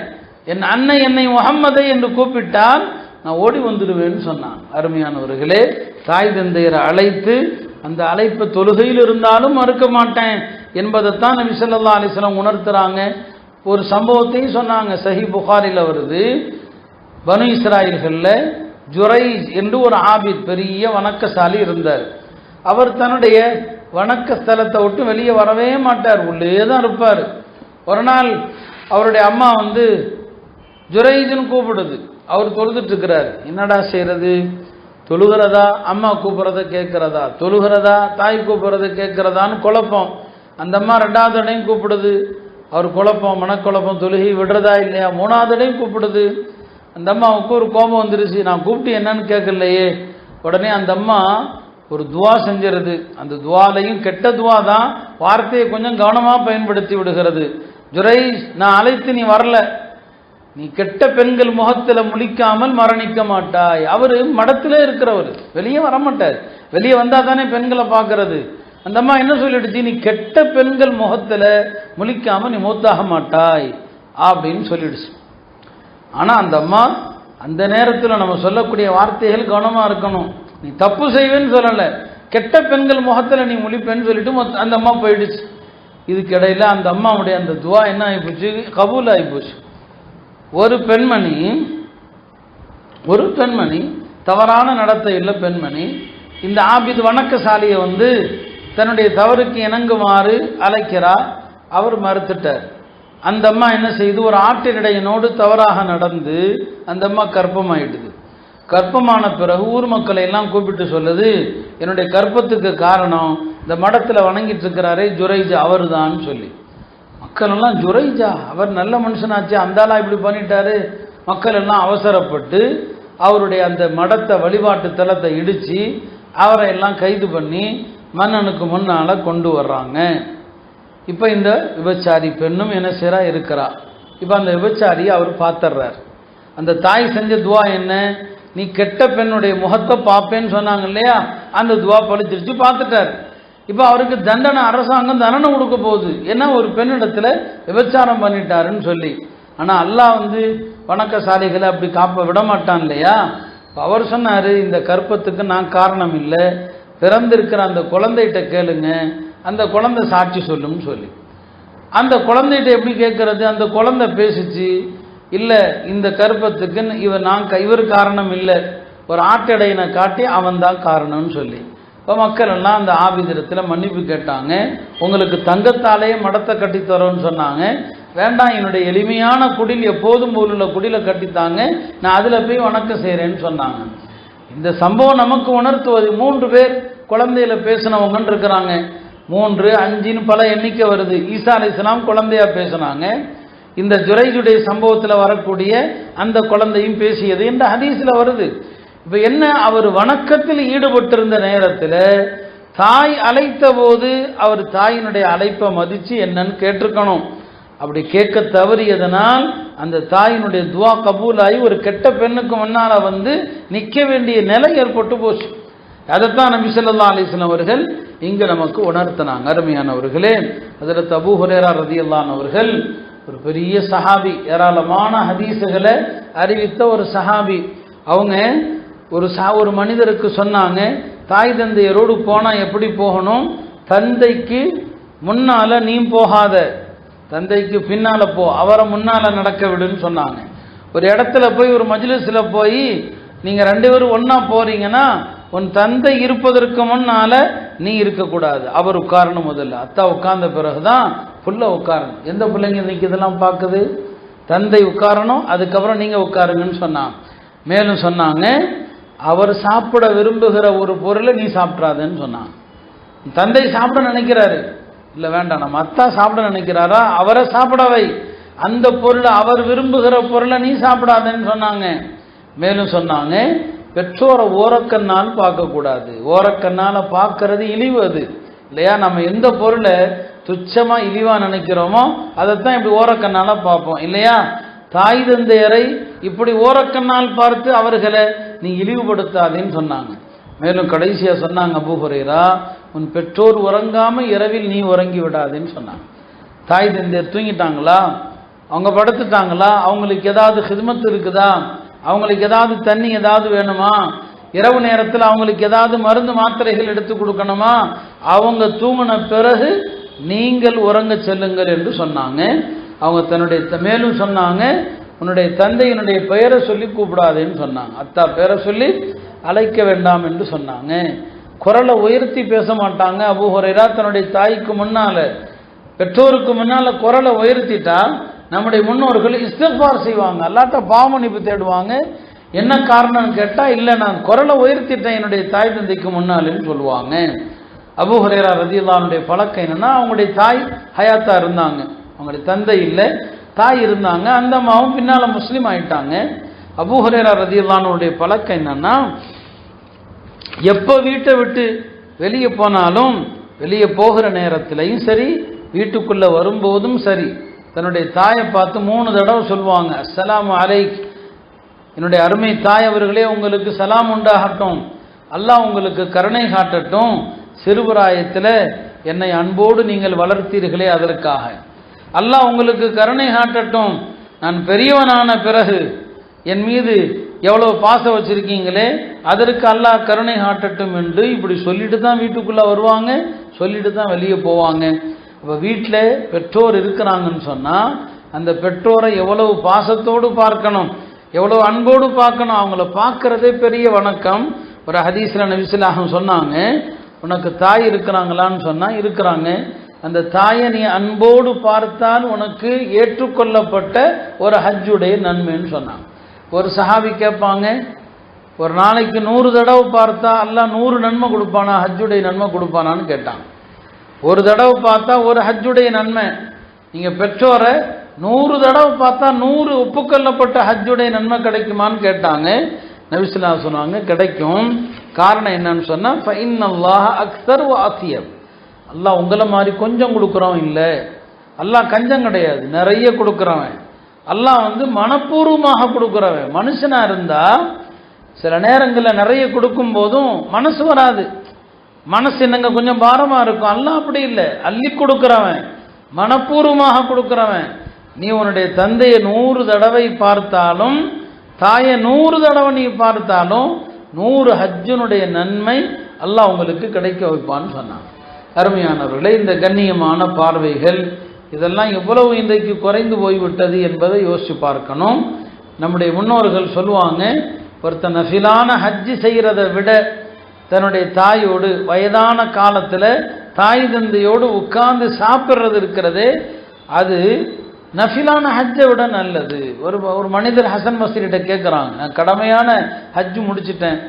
என் அன்னை என்னை முஹம்மதை என்று கூப்பிட்டால் நான் ஓடி வந்துடுவேன்னு சொன்னான். அருமையானவர்களே, தாய் தந்தையரை அழைத்து அந்த அழைப்பு தொழுகையில் இருந்தாலும் மறுக்க மாட்டேன் என்பதைத்தான் நபி ஸல்லல்லாஹு அலைஹி வஸல்லம் உணர்த்துறாங்க. ஒரு சம்பவத்தையும் சொன்னாங்க, சஹீஹ் புகாரில் வருது. பனு இஸ்ராயல்களில் ஜுரைஜ் என்று ஒரு ஆபித், பெரிய வணக்கசாலி இருந்தார். அவர் தன்னுடைய வணக்க ஸ்தலத்தை விட்டு வெளியே வரவே மாட்டார், உள்ளே தான் இருப்பார். ஒரு நாள் அவருடைய அம்மா ஜுரைஜ்னு கூப்பிடுது. அவர் தொழுதுட்டு இருக்கிறார். என்னடா செய்யறது, தொழுகிறதா அம்மா கூப்பிட்றத கேட்கிறதா, தொழுகிறதா தாய் கூப்பிட்றத கேட்கிறதான்னு குழப்பம். அந்த அம்மா 2வது தடையும் கூப்பிடுது. அவர் குழப்பம், மனக்குழப்பம், தொழுகை விடுறதா இல்லையா. 3வது தடையும் கூப்பிடுது. அந்த அம்மாவுக்கு ஒரு கோபம் வந்துருச்சு, நான் கூப்பிட்டு என்னன்னு கேட்கலையே. உடனே அந்த அம்மா ஒரு துவா செஞ்சிருது. அந்த துவாலையும் கெட்ட துவா தான், வார்த்தையை கொஞ்சம் கவனமாக பயன்படுத்தி விடுகிறது. ஜுரைஜ், நான் அழைத்து நீ வரல, நீ கெட்ட பெண்கள் முகத்தில் முழிக்காமல் மரணிக்க மாட்டாய். அவர் மடத்திலே இருக்கிறவர், வெளியே வரமாட்டார். வெளியே வந்தால் தானே பெண்களை பார்க்கறது. அந்த அம்மா என்ன சொல்லிடுச்சு, நீ கெட்ட பெண்கள் முகத்தில் முழிக்காமல் நீ மூத்தாக மாட்டாய் அப்படின்னு சொல்லிடுச்சு. ஆனால் அந்த அம்மா அந்த நேரத்தில் நம்ம சொல்லக்கூடிய வார்த்தைகள் கவனமாக இருக்கணும். நீ தப்பு செய்வேன்னு சொல்லலை, கெட்ட பெண்கள் முகத்தில் நீ முழிப்பேன்னு சொல்லிட்டு அந்த அம்மா போயிடுச்சு. இதுக்கிடையில் அந்த அம்மாவுடைய அந்த துவா என்ன ஆகிப்போச்சு, கபூல் ஆகிப்போச்சு. ஒரு பெண்மணி தவறான நடத்தையுள்ள பெண்மணி இந்த ஆபித் வணக்கசாலியை தன்னுடைய தவறுக்கு இணங்குமாறு அழைக்கிறார். அவர் மறுத்துட்டார். அந்த அம்மா என்ன செய்து, ஒரு ஆட்டினிடையனோடு தவறாக நடந்து அந்த அம்மா கர்ப்பமாயிடுது. கர்ப்பமான பிறகு ஊர் மக்களை எல்லாம் கூப்பிட்டு சொல்லுது, என்னுடைய கர்ப்பத்துக்கு காரணம் இந்த மடத்தில் வணங்கிட்டு இருக்கிறாரே ஜுரைஜ் அவர் தான் சொல்லி. மக்கள் எல்லாம், ஜுரைஜா, அவர் நல்ல மனுஷனாச்சு, அந்தாலா இப்படி பண்ணிட்டாரு. மக்கள் எல்லாம் அவசரப்பட்டு அவருடைய அந்த மடத்தை வழிபாட்டு தலத்தை இடித்து அவரை எல்லாம் கைது பண்ணி மன்னனுக்கு முன்னால் கொண்டு வர்றாங்க. இப்போ இந்த விபச்சாரி பெண்ணும் என்ன செய்றா இருக்கிறா. இப்போ அந்த விபச்சாரியை அவர் பார்த்துடுறார். அந்த தாய் செஞ்ச துவா என்ன, நீ கெட்ட பெண்ணுடைய முகத்தை பார்ப்பேன்னு சொன்னாங்க இல்லையா, அந்த துவா பழிச்சிருச்சு, பார்த்துட்டார். இப்போ அவருக்கு தண்டனை, அரசாங்கம் தண்டனை கொடுக்க போகுது. ஏன்னா ஒரு பெண்ணிடத்தில் விபச்சாரம் பண்ணிட்டாருன்னு சொல்லி. ஆனால் அல்லாஹ் வணக்கசாலிகளை அப்படி காப்ப விட மாட்டான் இல்லையா. அவர் சொன்னார், இந்த கர்ப்பத்துக்கு நான் காரணம் இல்லை, பிறந்திருக்கிற அந்த குழந்தைகிட்ட கேளுங்க, அந்த குழந்தை சாட்சி சொல்லும்னு சொல்லி. அந்த குழந்தைகிட்ட எப்படி கேட்கறது, அந்த குழந்தை பேசிச்சு, இல்லை இந்த கர்ப்பத்துக்கு இவர் காரணம் இல்லை, ஒரு ஆட்டடையினை காட்டி அவன் தான் காரணம்னு சொல்லி. இப்போ மக்கள் எல்லாம் அந்த ஆபிதிடத்தில் மன்னிப்பு கேட்டாங்க. உங்களுக்கு தங்கத்தாலேயே மடத்தை கட்டித்தரோன்னு சொன்னாங்க. வேண்டாம், என்னுடைய எளிமையான குடில், எப்போதும் உள்ள குடிலை கட்டித்தாங்க, நான் அதில் போய் வணக்கம் செய்கிறேன்னு சொன்னாங்க. இந்த சம்பவம் நமக்கு உணர்த்துவது, 3 பேர் குழந்தையில பேசினவங்கன்னு இருக்கிறாங்க. 3, 5ன்னு பல எண்ணிக்கை வருது. ஈசா அலைஹிஸ்ஸலாம் குழந்தையா பேசினாங்க. இந்த ஜுரைஜுடைய சம்பவத்தில் வரக்கூடிய அந்த குழந்தையும் பேசியது இந்த ஹதீஸில் வருது. இப்போ என்ன, அவர் வணக்கத்தில் ஈடுபட்டிருந்த நேரத்தில் தாய் அழைத்த போது அவர் தாயினுடைய அழைப்பை மதித்து என்னன்னு கேட்டிருக்கணும். அப்படி கேட்க தவறியதனால் அந்த தாயினுடைய துவா கபூலாகி ஒரு கெட்ட பெண்ணுக்கு முன்னால் நிற்க வேண்டிய நிலை ஏற்பட்டு போச்சு. அதைத்தான் நபி ஸல்லல்லாஹு அலைஹி வஸல்லம் அவர்கள் இங்கு நமக்கு உணர்த்தினாங்க. அருமையானவர்களே, ஹஜ்ரத் அபூ ஹுரைரா ரலியல்லாஹு அன்ஹு அவர்கள் ஒரு பெரிய சஹாபி, ஏராளமான ஹதீஸுகளை அறிவித்த ஒரு சஹாபி. அவங்க ஒரு மனிதருக்கு சொன்னாங்க, தாய் தந்தையரோடு போனால் எப்படி போகணும், தந்தைக்கு முன்னால் நீ போகாத, தந்தைக்கு பின்னால் போ, அவரை முன்னால் நடக்க விடுன்னு சொன்னாங்க. ஒரு இடத்துல போய், ஒரு மஜ்லிஸில் போய் நீங்கள் 2 பேரும் ஒன்றா போகிறீங்கன்னா உன் தந்தை இருப்பதற்கு முன்னால் நீ இருக்கக்கூடாது, அவர் உட்காரணும். முதல்ல அத்தா உட்கார்ந்த பிறகு தான் புள்ள உட்காரணும். எந்த பிள்ளைங்க இன்னைக்கு இதெல்லாம் பார்க்குது, தந்தை உட்காரணும், அதுக்கப்புறம் நீங்கள் உட்காருங்கன்னு சொன்னாங்க. மேலும் சொன்னாங்க, அவர் சாப்பிட விரும்புகிற ஒரு பொருளை நீ சாப்பிட்றாதுன்னு சொன்னாங்க. தந்தை சாப்பிட நினைக்கிறாரு, இல்லை வேண்டாம், நம்ம அத்தா சாப்பிட நினைக்கிறாரா, அவரை சாப்பிடவை, அந்த பொருளை, அவர் விரும்புகிற பொருளை நீ சாப்பிடாதேன்னு சொன்னாங்க. மேலும் சொன்னாங்க, பெற்றோரை ஓரக்கண்ணால் பார்க்கக்கூடாது, ஓரக்கண்ணால் பார்க்கறது இழிவு அது இல்லையா. நம்ம எந்த பொருளை துச்சமாக இழிவாக நினைக்கிறோமோ அதைத்தான் இப்படி ஓரக்கண்ணால் பார்ப்போம் இல்லையா. தாய் தந்தையரை இப்படி ஓரக்கண்ணால் பார்த்து அவர்களை நீ இழிவுபடுத்தாதேன்னு சொன்னாங்க. மேலும் கடைசியாக சொன்னாங்க, அபூ ஹுரைரா, உன் பெற்றோர் உறங்காமல் இரவில் நீ உறங்கி விடாதேன்னு சொன்னாங்க. தாய் தந்தையர் தூங்கிட்டாங்களா, அவங்க படுத்துட்டாங்களா, அவங்களுக்கு ஏதாவது ஹிதமத் இருக்குதா, அவங்களுக்கு ஏதாவது தண்ணி ஏதாவது வேணுமா, இரவு நேரத்தில் அவங்களுக்கு ஏதாவது மருந்து மாத்திரைகள் எடுத்து கொடுக்கணுமா, அவங்க தூங்கின பிறகு நீங்கள் உறங்க செல்லுங்கள் என்று சொன்னாங்க. அவங்க தன்னுடைய மேலும் சொன்னாங்க, உன்னுடைய தந்தையினுடைய பெயரை சொல்லி கூப்பிடாதேன்னு சொன்னாங்க. அத்தா பெயரை சொல்லி அழைக்க வேண்டாம் என்று சொன்னாங்க. குரலை உயர்த்தி பேச மாட்டாங்க. அபூ ஹுரைரா தன்னுடைய தாய்க்கு முன்னால, பெற்றோருக்கு முன்னால குரலை உயர்த்திட்டா நம்முடைய முன்னோர்கள் இஸ்திக்பார் செய்வாங்க, அல்லாஹ்ட்ட பாவ மன்னிப்பு தேடுவாங்க. என்ன காரணம்னு கேட்டால், இல்லை நான் குரலை உயர்த்திட்டேன் என்னுடைய தாய் தந்தைக்கு முன்னாலேன்னு சொல்லுவாங்க. அபூ ஹுரைரா ரலியல்லாஹு அன்ஹுடைய பழக்கம் என்னன்னா, அவங்களுடைய தாய் ஹயாத்தா இருந்தாங்க, அவங்களுடைய தந்தை இல்லை, தாய் இருந்தாங்க. அந்த அம்மாவும் பின்னால முஸ்லீம் ஆயிட்டாங்க. அபூ ஹுரைரா ரலியல்லாஹு அன்ஹுடைய பழக்கம் என்னன்னா, எப்போ வீட்டை விட்டு வெளியே போனாலும், வெளியே போகிற நேரத்திலையும் சரி, வீட்டுக்குள்ள வரும்போதும் சரி, தன்னுடைய தாயை பார்த்து 3 தடவை சொல்லுவாங்க, அஸ்ஸலாமு அலைக், என்னுடைய அருமை தாய் அவர்களே உங்களுக்கு சலாம் உண்டாகட்டும், அல்லாஹ் உங்களுக்கு கருணை காட்டட்டும், சிறுபிராயத்தில் என்னை அன்போடு நீங்கள் வளர்த்தீர்களே அதற்காக அல்லாஹ் உங்களுக்கு கருணை காட்டட்டும், நான் பெரியவனான பிறகு என் மீது எவ்வளவு பாசம் வச்சிருக்கீங்களே அதற்கு அல்லாஹ் கருணை காட்டட்டும் என்று இப்படி சொல்லிட்டு தான் வீட்டுக்குள்ளே வருவாங்க, சொல்லிட்டு தான் வெளியே போவாங்க. இப்போ வீட்டில் பெற்றோர் இருக்கிறாங்கன்னு சொன்னால் அந்த பெற்றோரை எவ்வளவு பாசத்தோடு பார்க்கணும், எவ்வளவு அன்போடு பார்க்கணும். அவங்கள பார்க்கறதே பெரிய வணக்கம். ஒரு ஹதீஸில் நபி ஸல்லல்லாஹு அலைஹி வஸல்லம் சொன்னாங்க, உனக்கு தாய் இருக்கிறாங்களான்னு சொன்னால் இருக்கிறாங்க, அந்த தாயை நீ அன்போடு பார்த்தால் உனக்கு ஏற்றுக்கொள்ளப்பட்ட ஒரு ஹஜ்ஜுடைய நன்மைன்னு சொன்னாங்க. ஒரு சஹாபி கேட்பாங்க, ஒரு நாளைக்கு 100 தடவை பார்த்தா அல்லாஹ் 100 நன்மை கொடுப்பானா, ஹஜ்ஜுடைய நன்மை கொடுப்பானான்னு கேட்டாங்க. ஒரு தடவை பார்த்தா ஒரு ஹஜ்ஜுடைய நன்மை, நீங்கள் பெற்றோரை 100 தடவை பார்த்தா 100 ஒப்புக்கொள்ளப்பட்ட ஹஜ்ஜுடைய நன்மை கிடைக்குமான்னு கேட்டாங்க. நபி ஸல்லல்லாஹு அலைஹி வஸல்லம் சொன்னாங்க, கிடைக்கும். காரணம் என்னன்னு சொன்னால், ஃபஇன்னல்லாஹ அக்ஸர் வ அத்யப், அல்லாஹ் உங்களை மாதிரி கொஞ்சம் கொடுக்குறவன் இல்லை, அல்லாஹ் கஞ்சம் கிடையாது, நிறைய கொடுக்குறவன். அல்லாஹ் மனப்பூர்வமாக கொடுக்குறவன். மனுஷனாக இருந்தால் சில நேரங்களில் நிறைய கொடுக்கும் போதும் மனசு வராது, மனசு என்னங்க கொஞ்சம் பாரமாக இருக்கும். அல்லாஹ் அப்படி இல்லை, அள்ளி கொடுக்குறவன், மனப்பூர்வமாக கொடுக்குறவன். நீ உன்னுடைய தந்தையை 100 தடவை பார்த்தாலும், தாயை 100 தடவை நீ பார்த்தாலும் 100 ஹஜ்ஜுனுடைய நன்மை அல்லாஹ் உங்களுக்கு கிடைக்க வைப்பான்னு சொன்னான். அருமையானவர்களே, இந்த கண்ணியமான பார்வைகள் இதெல்லாம் எவ்வளவு இன்றைக்கு குறைந்து போய்விட்டது என்பதை யோசித்து பார்க்கணும். நம்முடைய முன்னோர்கள் சொல்லுவாங்க, ஒருத்தன் நஃபிலான ஹஜ்ஜு செய்கிறதை விட தன்னுடைய தாயோடு வயதான காலத்தில் தாய் தந்தையோடு உட்கார்ந்து சாப்பிட்றது இருக்கிறதே, அது நஃபிலான ஹஜ்ஜை விட நல்லது. ஒரு மனிதர் ஹசன் பஸ்ரிகிட்ட கேட்குறாங்க, நான் கடமையான ஹஜ்ஜு முடிச்சிட்டேன்,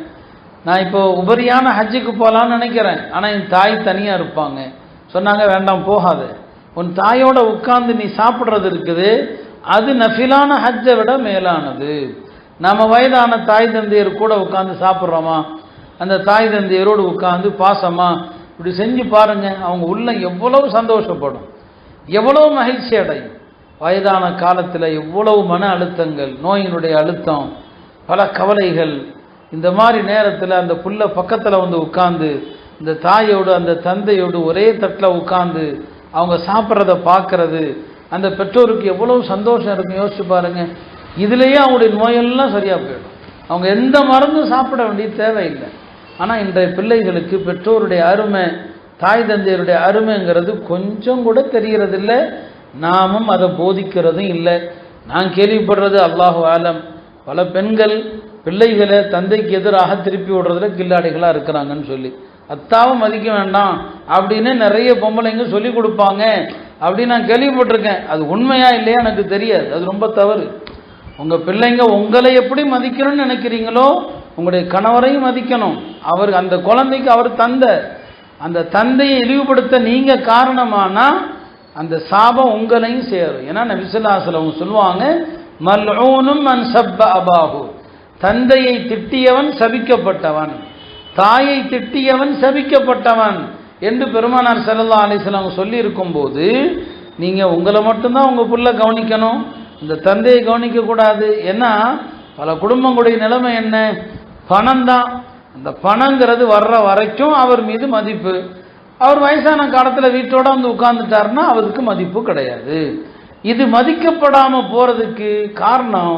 நான் இப்போ உபரியான ஹஜ்ஜுக்கு போகலான்னு நினைக்கிறேன், ஆனால் என் தாய் தனியாக இருப்பாங்க. சொன்னாங்க, வேண்டாம் போகாத, உன் தாயோட உட்கார்ந்து நீ சாப்பிட்றது இருக்குது, அது நஃபிலான ஹஜ்ஜை விட மேலானது. நம்ம வயதான தாய் தந்தையர் கூட உட்கார்ந்து சாப்பிட்றோமா, அந்த தாய் தந்தையரோடு உட்கார்ந்து பாசமா இப்படி செஞ்சு பாருங்க, அவங்க உள்ள எவ்வளவு சந்தோஷப்படும், எவ்வளவு மகிழ்ச்சி அடையும். வயதான காலத்தில் எவ்வளவு மன அழுத்தங்கள், நோயினுடைய அழுத்தம், பல கவலைகள், இந்த மாதிரி நேரத்தில் அந்த புள்ள பக்கத்தில் உட்கார்ந்து இந்த தாயோடு அந்த தந்தையோடு ஒரே தட்டில் உட்கார்ந்து அவங்க சாப்பிட்றத பார்க்கறது, அந்த பெற்றோருக்கு எவ்வளவு சந்தோஷம் இருக்கும் யோசிச்சு பாருங்க. இதுலேயே அவங்களுடைய நோயெல்லாம் சரியாக போயிடும், அவங்க எந்த மருந்தும் சாப்பிட வேண்டிய தேவையில்லை. ஆனால் இன்றைய பிள்ளைகளுக்கு பெற்றோருடைய அருமை, தாய் தந்தையருடைய அருமைங்கிறது கொஞ்சம் கூட தெரிகிறதில்லை, நாமும் அதை போதிக்கிறதும் இல்லை. நான் கேள்விப்படுறது, அல்லாஹு ஆலம், பல பெண்கள் பிள்ளைகளை தந்தைக்கு எதிராக திருப்பி விடுறதுல கில்லாடிகளாக இருக்கிறாங்கன்னு சொல்லி, அத்தாவும் மதிக்க வேண்டாம் அப்படின்னு நிறைய பொம்பளைங்க சொல்லி கொடுப்பாங்க அப்படின்னு நான் கேள்விப்பட்டிருக்கேன். அது உண்மையா இல்லையா எனக்கு தெரியாது, அது ரொம்ப தவறு. உங்கள் பிள்ளைங்க உங்களை எப்படி மதிக்கணும்னு நினைக்கிறீங்களோ உங்களுடைய கணவரையும் மதிக்கணும். அவர் அந்த குழந்தைக்கு அவர் தந்தை, அந்த தந்தையை இழிவுபடுத்த நீங்கள் காரணமானா அந்த சாபம் உங்களையும் சேரும். ஏன்னா நபி ஸல்லல்லாஹு அலைஹி வஸல்லம் சொல்லுவாங்க, மல்ஊனும் மன் சப்ப அபாஹு, தந்தையை திட்டியவன் சபிக்கப்பட்டவன், தாயை திட்டியவன் சபிக்கப்பட்டவன் என்று பெருமானார் ஸல்லல்லாஹு அலைஹி வஸல்லம் சொல்லி இருக்கும்போது, நீங்கள் உங்களை மட்டும்தான் உங்கள் புள்ள கவனிக்கணும், இந்த தந்தையை கவனிக்கக்கூடாது. ஏன்னா பல குடும்பங்களுடைய நிலைமை என்ன, பணம் தான். அந்த பணங்கிறது வர்ற வரைக்கும் அவர் மீது மதிப்பு, அவர் வயசான காலத்தில் வீட்டோட உட்கார்ந்துட்டாருன்னா அவருக்கு மதிப்பு கிடையாது. இது மதிக்கப்படாமல் போகிறதுக்கு காரணம்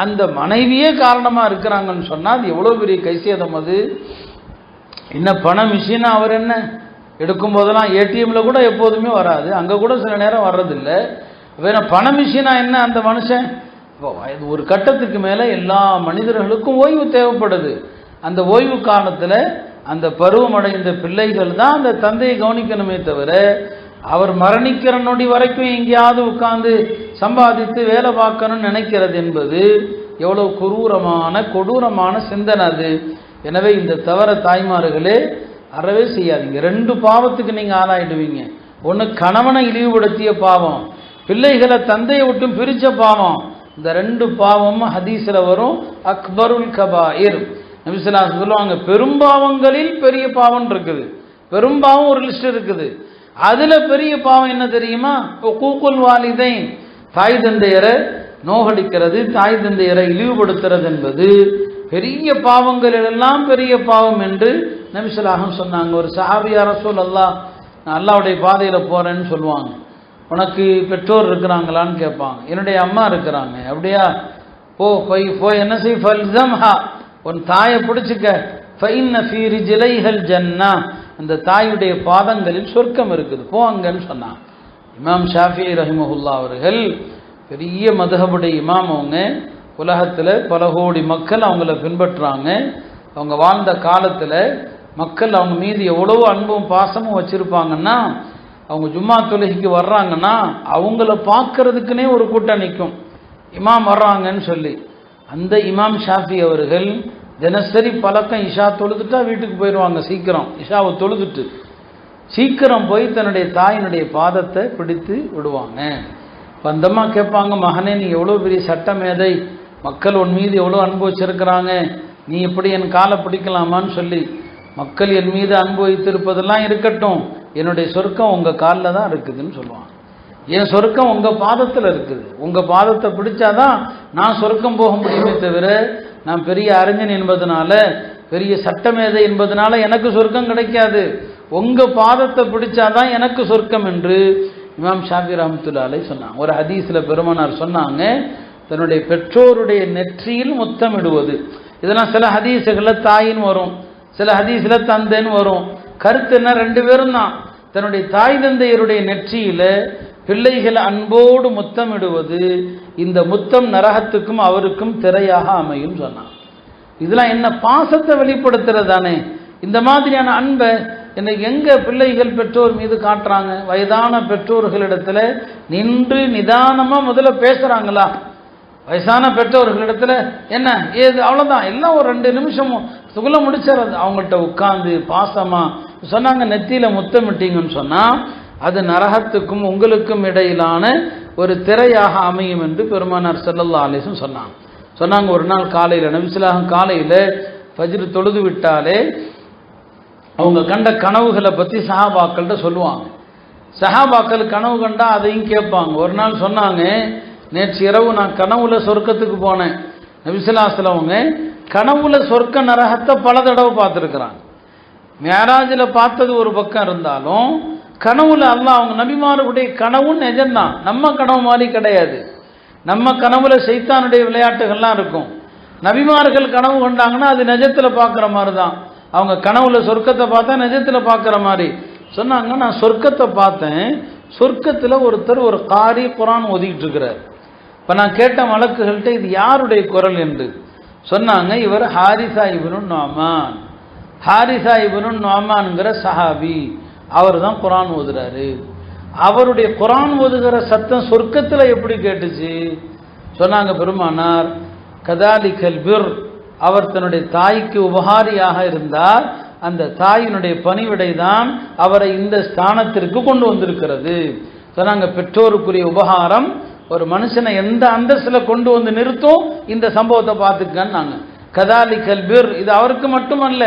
அந்த மனைவியே காரணமாக இருக்கிறாங்கன்னு சொன்னால் அது எவ்வளோ பெரிய கைசேதம். அது என்ன பண மிஷினா? அவர் என்ன எடுக்கும் போதெல்லாம் ஏடிஎம்மில் கூட எப்போதுமே வராது, அங்கே கூட சில நேரம் வர்றதில்லை. வேற பண மிஷினா என்ன அந்த மனுஷன்? ஒரு கட்டத்துக்கு மேலே எல்லா மனிதர்களுக்கும் ஓய்வு தேவைப்படுது. அந்த ஓய்வு காலத்தில் அந்த பருவமடைந்த பிள்ளைகள் தான் அந்த தந்தையை கவனிக்கணுமே தவிர, அவர் மரணிக்கிற நொடி வரைக்கும் எங்கேயாவது உட்கார்ந்து சம்பாதித்து வேலை பார்க்கணும்னு நினைக்கிறது என்பது எவ்வளவு கொடூரமான சிந்தனை அது. எனவே இந்த தவற தாய்மார்களே அறவே செய்யாதீங்க. 2 பாவத்துக்கு நீங்கள் ஆளாயிடுவீங்க. ஒன்று கணவனை இழிவுபடுத்திய பாவம், பிள்ளைகளை தந்தையை விட்டும் பிரித்த பாவம். இந்த 2 பாவமும் ஹதீஸில் வரும். அக்பருல் கபாயிர் நபி ஸல்லல்லாஹு அலைஹி வஸல்லம் சொல்லுவாங்க, பெரும்பாவங்களில் பெரிய பாவம் இருக்குது. பெரும்பாவம் ஒரு லிஸ்ட் இருக்குது. அதுல பெரிய பாவம் என்ன தெரியுமா? உக்கூக்குல் வாலிதைன், தாய் தந்தையரை நோகடிக்கிறது, தாய் தந்தையரை இழிவுபடுத்துறது என்பது பெரிய பாவங்கள் எல்லாம் பெரிய பாவம் என்று நபி ஸல்லல்லாஹு அலைஹி வஸல்லம் சொன்னாங்க. ஒரு சஹாபி, யா ரசூலல்லாஹ், நான் அல்லாஹ்வுடைய பாதையில போறேன்னு சொல்லுவாங்க. உனக்கு பெற்றோர் இருக்கிறாங்களான்னு கேட்பாங்க. என்னுடைய அம்மா இருக்கிறாங்க. அப்படியா? போய் என்ன செய்? ஃபல்ஸம்ஹா, உன் தாயை பிடிச்சிக்க. ஃபஇன்ன ஃபீ ரிஜ்லைஹல் ஜன்னah, அந்த தாயுடைய பாதங்களில் சொர்க்கம் இருக்குது, போங்கன்னு சொன்னான். இமாம் ஷாஃபிஈ ரஹிமஹுல்லாஹ் அவர்கள் பெரிய மதுஹபுடைய இமாம். அவங்க உலகத்தில் பல கோடி மக்கள் அவங்கள பின்பற்றுறாங்க. அவங்க வாழ்ந்த காலத்தில் மக்கள் அவங்க மீது எவ்வளவோ அன்பும் பாசமும் வச்சுருப்பாங்கன்னா, அவங்க ஜும்மா தொழுகைக்கு வர்றாங்கன்னா அவங்கள பார்க்கறதுக்குன்னே ஒரு கூட்டம் நிற்கும், இமாம் வர்றாங்கன்னு சொல்லி. அந்த இமாம் ஷாஃபி அவர்கள் தினசரி பழக்கம், இஷா தொழுதுட்டா வீட்டுக்கு போயிடுவாங்க சீக்கிரம். இஷாவை தொழுதுட்டு சீக்கிரம் போய் தன்னுடைய தாயினுடைய பாதத்தை பிடித்து விடுவாங்க. அந்தம்மா கேட்பாங்க, மகனே நீ எவ்வளோ பெரிய சட்ட மேதை, மக்கள் உன் மீது எவ்வளோ அன்பு வச்சிருக்கிறாங்க, நீ எப்படி என் காலை பிடிக்கலாமான்னு சொல்லி. மக்கள் என் மீது அன்பு வைத்திருப்பதெல்லாம் இருக்கட்டும், என்னுடைய சொர்க்கம் உங்கள் காலில் தான் இருக்குதுன்னு சொல்லுவாங்க. என் சொர்க்கம் உங்கள் பாதத்தில் இருக்குது, உங்கள் பாதத்தை பிடிச்சாதான் நான் சொர்க்கம் போக முடியுமே தவிர, நான் பெரிய அறிஞன் என்பதனால, பெரிய சட்டமேதை என்பதனால எனக்கு சொர்க்கம் கிடைக்காது. உங்கள் பாதத்தை பிடிச்சாதான் எனக்கு சொர்க்கம் என்று இமாம் ஷாஃபி ரஹ்மத்துல்லாஹி அலைஹி சொன்னாங்க. ஒரு ஹதீஸில் பெருமானார் சொன்னாங்க, தன்னுடைய பெற்றோருடைய நெற்றியில் முத்தமிடுவது. இதெல்லாம் சில ஹதீஸுகளில் தாயின்னு வரும், சில ஹதீஸில் தந்தைன்னு வரும். கருத்து என்ன? 2 பேரும் தான். தன்னுடைய தாய் தந்தையருடைய நெற்றியில பிள்ளைகள் அன்போடு முத்தமிடுவது, இந்த முத்தம் நரகத்துக்கும் அவருக்கும் திரையாக அமையும் சொன்னான். இதெல்லாம் என்ன? பாசத்தை வெளிப்படுத்துறது தானே. இந்த மாதிரியான அன்பை இன்னைக்கு எங்க பிள்ளைகள் பெற்றோர் மீது காட்டுறாங்க? வயதான பெற்றோர்களிடத்துல நின்று நிதானமா முதல்ல பேசுறாங்களா? வயசான பெற்றோர்களிடத்துல என்ன ஏது அவ்வளவுதான், எல்லாம் ஒரு 2 நிமிஷம் சுகுல முடிச்சிடறது. அவங்கள்ட்ட உட்கார்ந்து பாசமா சொன்னாங்க, நெத்தியில முத்தமிட்டீங்கன்னு சொன்னா அது நரகத்துக்கும் உங்களுக்கும் இடையிலான ஒரு திரையாக அமையும் என்று பெருமானார் ஸல்லல்லாஹு அலைஹி வஸல்லம் சொன்னாங்க. ஒரு நாள் காலையில் நபி ஸல்லல்லாஹு அலைஹி வஸல்லம் காலையில் ஃபஜ்ர் தொழுது விட்டாலே அவங்க கண்ட கனவுகளை பற்றி சஹாபாக்கள்கிட்ட சொல்லுவாங்க. சஹாபாக்கள் கனவு கண்டா அதையும் கேட்பாங்க. ஒரு நாள் சொன்னாங்க, நேற்று இரவு நான் கனவுல சொர்க்கத்துக்கு போனேன். நபி ஸல்லல்லாஹு அலைஹி வஸல்லம் அவங்க கனவுல சொர்க்க நரகத்தை பல தடவை பார்த்துருக்குறாங்க. மேராஜில் பார்த்தது ஒரு பக்கம் இருந்தாலும் கனவுல அல்லாஹ், அவங்க நபிமாருடைய கனவும் நிஜம்தான், நம்ம கனவு மாதிரி கிடையாது. நம்ம கனவுல சைத்தானுடைய விளையாட்டுகள்லாம் இருக்கும். நபிமார்கள் கனவு கொண்டாங்கன்னா அது நிஜத்தில் பார்க்குற மாதிரி தான். அவங்க கனவுல சொர்க்கத்தை பார்த்தா நிஜத்தில் பார்க்குற மாதிரி சொன்னாங்க. நான் சொர்க்கத்தை பார்த்தேன், சொர்க்கத்தில் ஒருத்தர் ஒரு காரி குரான் ஓதிக்கிட்டு இருக்கிறார். இப்போ நான் கேட்ட மலக்குகள்கிட்ட இது யாருடைய குரல் என்று சொன்னாங்க. இவர் ஹாரிசா இப்னு நுஅமான், ஹாரிசா இப்னு நுஅமான்ங்கிற சஹாபி, அவர் தான் குரான் ஓதுறாரு. அவருடைய குரான் ஓதுகிற சத்தம் சொர்க்கத்தில் எப்படி கேட்டுச்சு சொன்னாங்க பெருமானார். கதாலிகல் பிர், அவர் தன்னுடைய தாய்க்கு உபகாரியாக இருந்தார், அந்த தாயினுடைய பணிவிடை தான் அவரை இந்த ஸ்தானத்திற்கு கொண்டு வந்திருக்கிறது சொன்னாங்க. பெற்றோருக்குரிய உபகாரம் ஒரு மனுஷனை எந்த அந்தஸ்தில் கொண்டு வந்து நிறுத்தும், இந்த சம்பவத்தை பார்த்துக்கன்னாங்க. கதாலிகல் பிர், இது அவருக்கு மட்டுமல்ல,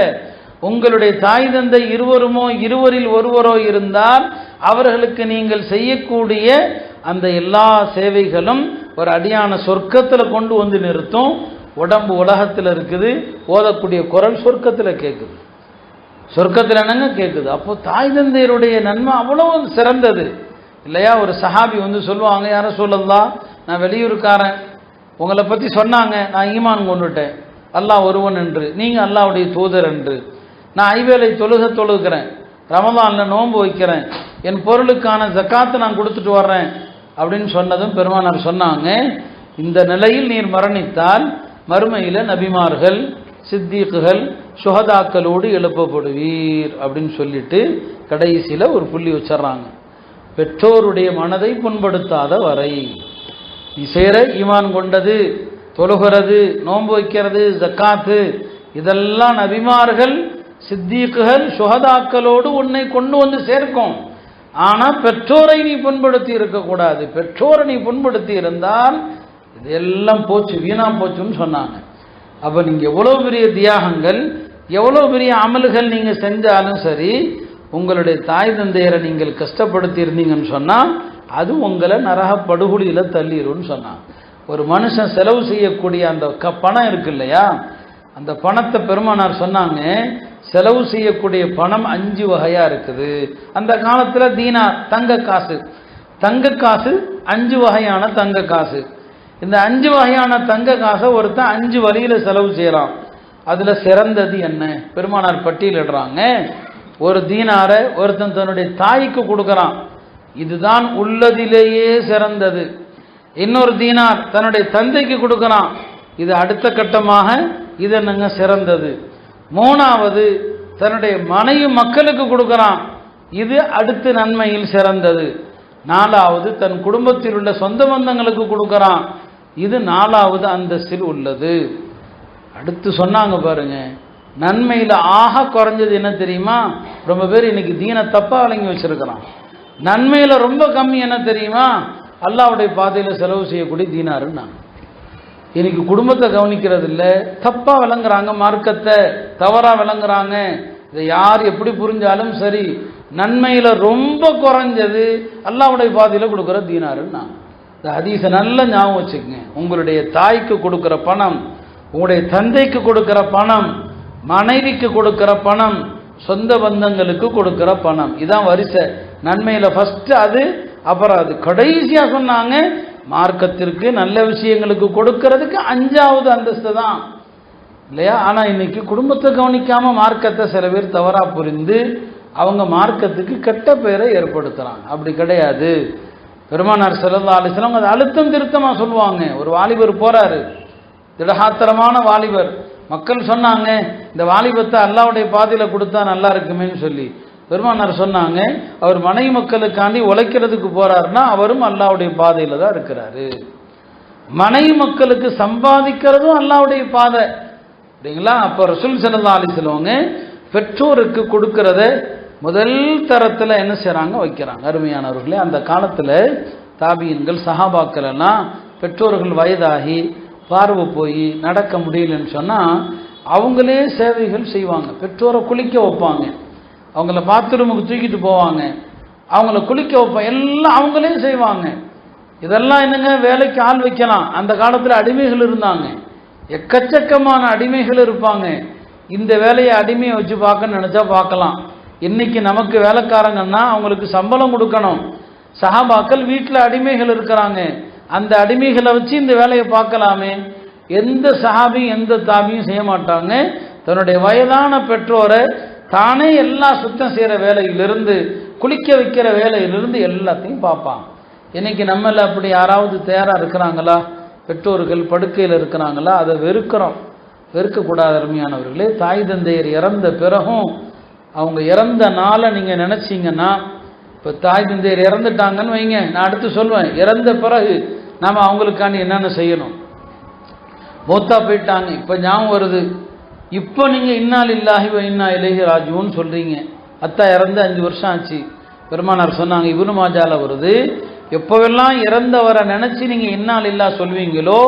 உங்களுடைய தாய் தந்தை இருவருமோ இருவரில் ஒருவரோ இருந்தால் அவர்களுக்கு நீங்கள் செய்யக்கூடிய அந்த எல்லா சேவைகளும் ஒரு அடியான சொர்க்கத்தில் கொண்டு வந்து நிறுத்தும். உடம்பு உலகத்தில் இருக்குது, ஓதக்கூடிய குரல் சொர்க்கத்தில் கேட்குது. சொர்க்கத்தில் என்னங்க கேட்குது? அப்போ தாய் தந்தையருடைய நன்மை அவ்வளவு சிறந்தது இல்லையா? ஒரு சஹாபி வந்து சொல்லுவாங்க, யார சொல்லலாம், நான் வெளியூருக்காரன், உங்களை பற்றி சொன்னாங்க, நான் ஈமான் கொண்டுட்டேன், அல்லாஹ் ஒருவன் என்று, நீங்கள் அல்லாஹ்வுடைய தூதர் என்று, நான் ஐவேளை தொழுகிறேன், ரமலானில் நோன்பு வைக்கிறேன், என் பொருளுக்கான ஜக்காத்தை நான் கொடுத்துட்டு வர்றேன் அப்படின்னு சொன்னதும் பெருமானார் சொன்னாங்க, இந்த நிலையில் நீர் மரணித்தால் மறுமையில் நபிமார்கள், சித்தீக்குகள், சுஹதாக்களோடு எழுப்பப்படுவீர் அப்படின்னு சொல்லிட்டு கடைசியில் ஒரு புள்ளி வச்சிடறாங்க. பெற்றோருடைய மனதை புண்படுத்தாத வரை நீ சேர ஈமான் கொண்டது, தொழுகிறது, நோன்பு வைக்கிறது, ஜக்காத்து, இதெல்லாம் நபிமார்கள், சித்தீக்குகள், சுஹதாக்களோடு உன்னை கொண்டு வந்து சேர்க்கும். ஆனால் பெற்றோரை நீ புண்படுத்தி இருக்கக்கூடாது. பெற்றோரை நீ புண்படுத்தி இருந்தால் இதெல்லாம் போச்சு, வீணா போச்சுன்னு சொன்னாங்க. அப்போ நீங்கள் எவ்வளோ பெரிய தியாகங்கள், எவ்வளோ பெரிய அமல்கள் நீங்கள் செஞ்சாலும் சரி, உங்களுடைய தாய் தந்தையரை நீங்கள் கஷ்டப்படுத்தி இருந்தீங்கன்னு சொன்னால் அது உங்களை நரக படுகொலியில் தள்ளிடும்னு சொன்னாங்க. ஒரு மனுஷன் செலவு செய்யக்கூடிய அந்த பணம் இருக்கு இல்லையா, அந்த பணத்தை பெருமானார் சொன்னாங்க, செலவு செய்யக்கூடிய பணம் 5 வகையாக இருக்குது. அந்த காலத்தில் தீனார் தங்க காசு, 5 வகையான தங்க காசு. இந்த 5 வகையான தங்க காசை ஒருத்தன் 5 வழியில் செலவு செய்யலாம். அதில் சிறந்தது என்ன? பெருமானார் பட்டியலிடுறாங்க. ஒரு தீனாரை ஒருத்தன் தன்னுடைய தாய்க்கு கொடுக்குறான், இதுதான் உள்ளதிலேயே சிறந்தது. இன்னொரு தீனார் தன்னுடைய தந்தைக்கு கொடுக்குறான், இது அடுத்த கட்டமாக இது என்னங்க சிறந்தது. 3வது தன்னுடைய மனைவி மக்களுக்கு கொடுக்குறான், இது அடுத்த நன்மையில் சிறந்தது. 4வது தன் குடும்பத்தில் உள்ள சொந்த பந்தங்களுக்கு கொடுக்குறான், இது 4வது அந்தஸ்தில் உள்ளது. அடுத்து சொன்னாங்க பாருங்க, நன்மையில் ஆக குறைஞ்சது என்ன தெரியுமா? ரொம்ப பேர் இன்னைக்கு தீனை தப்பா வழங்கி வச்சிருக்கிறான். நன்மையில் ரொம்ப கம்மி என்ன தெரியுமா? அல்லாஹ்வுடைய பாதையில் செலவு செய்யக்கூடிய தீனாருன்னா இன்னைக்கு குடும்பத்தை கவனிக்கிறது இல்லை, தப்பா விளங்குறாங்க, மார்க்கத்தை தவறா விளங்குறாங்க. இதை யார் எப்படி புரிஞ்சாலும் சரி, நன்மையில் ரொம்ப குறைஞ்சது அல்லாஹ்வுடைய பாதையில் கொடுக்குற தீனாருன்னா. இந்த ஹதீஸை நல்லா ஞாபகம் வச்சுக்கங்க. உங்களுடைய தாய்க்கு கொடுக்குற பணம், உங்களுடைய தந்தைக்கு கொடுக்குற பணம், மனைவிக்கு கொடுக்குற பணம், சொந்த பந்தங்களுக்கு கொடுக்குற பணம், இதான் வரிசை. நன்மையில் ஃபர்ஸ்ட் அது, அப்புறம் அது. கடைசியாக சொன்னாங்க மார்க்கத்திற்கு நல்ல விஷயங்களுக்கு கொடுக்கறதுக்கு 5வது அந்தஸ்து தான் இல்லையா? ஆனால் இன்னைக்கு குடும்பத்தை கவனிக்காம மார்க்கத்தை சில பேர் தவறா புரிந்து அவங்க மார்க்கத்துக்கு கெட்ட பெயரை ஏற்படுத்துறாங்க. அப்படி கிடையாது. பெருமானார் ஸல்லல்லாஹு அலைஹி வஸல்லம் அது அழுத்தம் திருத்தமா சொல்லுவாங்க. ஒரு வாலிபர் போறாரு, திடகாத்திரமான வாலிபர். மக்கள் சொன்னாங்க, இந்த வாலிபத்தை அல்லாஹ்வுடைய பாதையில் கொடுத்தா நல்லா இருக்குமேன்னு சொல்லி. பெருமானார் சொன்னாங்க, அவர் மனைவி மக்களுக்காண்டி உழைக்கிறதுக்கு போறாருன்னா அவரும் அல்லாஹ்வுடைய பாதையில் தான் இருக்கிறாரு. மனைவி மக்களுக்கு சம்பாதிக்கிறதும் அல்லாஹ்வுடைய பாதை அப்படிங்களா? அப்போ ரசூல் ஸல்லல்லாஹு அலைஹி வஸல்லம் பெற்றோருக்கு கொடுக்கறத முதல் தரத்தில் என்ன செய்கிறாங்க, வைக்கிறாங்க. அருமையானவர்களே, அந்த காலத்தில் தாபியின்கள், சஹாபாக்கள் எல்லாம் பெற்றோர்கள் வயதாகி பார்வை போய் நடக்க முடியலன்னு சொன்னால் அவங்களே சேவைகள் செய்வாங்க. பெற்றோரை குளிக்க வைப்பாங்க, அவங்கள பாத்ரூமுக்கு தூக்கிட்டு போவாங்க, அவங்கள குளிக்க வைப்பாங்க, எல்லாம் அவங்களே செய்வாங்க. இதெல்லாம் என்னங்க, வேலைக்கு ஆள் வைக்கலாம். அந்த காலத்தில் அடிமைகள் இருந்தாங்க, எக்கச்சக்கமான அடிமைகள் இருப்பாங்க. இந்த வேலையை அடிமையை வச்சு பார்க்கணும்னு நினச்சா பார்க்கலாம். இன்னைக்கு நமக்கு வேலைக்காரங்கன்னா அவங்களுக்கு சம்பளம் கொடுக்கணும். சஹாபாக்கள் வீட்டில் அடிமைகள் இருக்கிறாங்க, அந்த அடிமைகளை வச்சு இந்த வேலையை பார்க்கலாமே. எந்த சஹாபி எந்த தாபியும் செய்ய மாட்டாங்க. தன்னுடைய வயதான பெற்றோரை தானே எல்லா சுத்தம் செய்கிற வேலையிலிருந்து, குளிக்க வைக்கிற வேலையிலிருந்து எல்லாத்தையும் பார்ப்பாங்க. இன்னைக்கு நம்மள அப்படி யாராவது தயாராக இருக்கிறாங்களா? பெற்றோர்கள் படுக்கையில் இருக்கிறாங்களா? அதை வெறுக்கிறோம். வெறுக்கக்கூடாது அருமையானவர்களே. தாய் தந்தையர் இறந்த பிறகும் அவங்க இறந்த நாளை நீங்கள் நினச்சிங்கன்னா, இப்போ தாய் தந்தையர் இறந்துட்டாங்கன்னு வைங்க, நான் அடுத்து சொல்வேன், இறந்த பிறகு நாம் அவங்களுக்காண்டி என்னென்ன செய்யணும். மூத்தா போயிட்டாங்க, இப்போ ஞாபகம் வருது, இப்போ நீங்கள் இன்னா லில்லாஹி வ இன்னா இலைஹி ராஜிஊன் சொல்கிறீங்க. அத்தா இறந்து 5 வருஷம் ஆச்சு. பெருமானார் சொன்னாங்க, இப்னு மாஜால வருது, எப்போவெல்லாம் இறந்தவரை நினச்சி நீங்கள் இன்னா லில்லாஹ் சொல்வீங்களோ,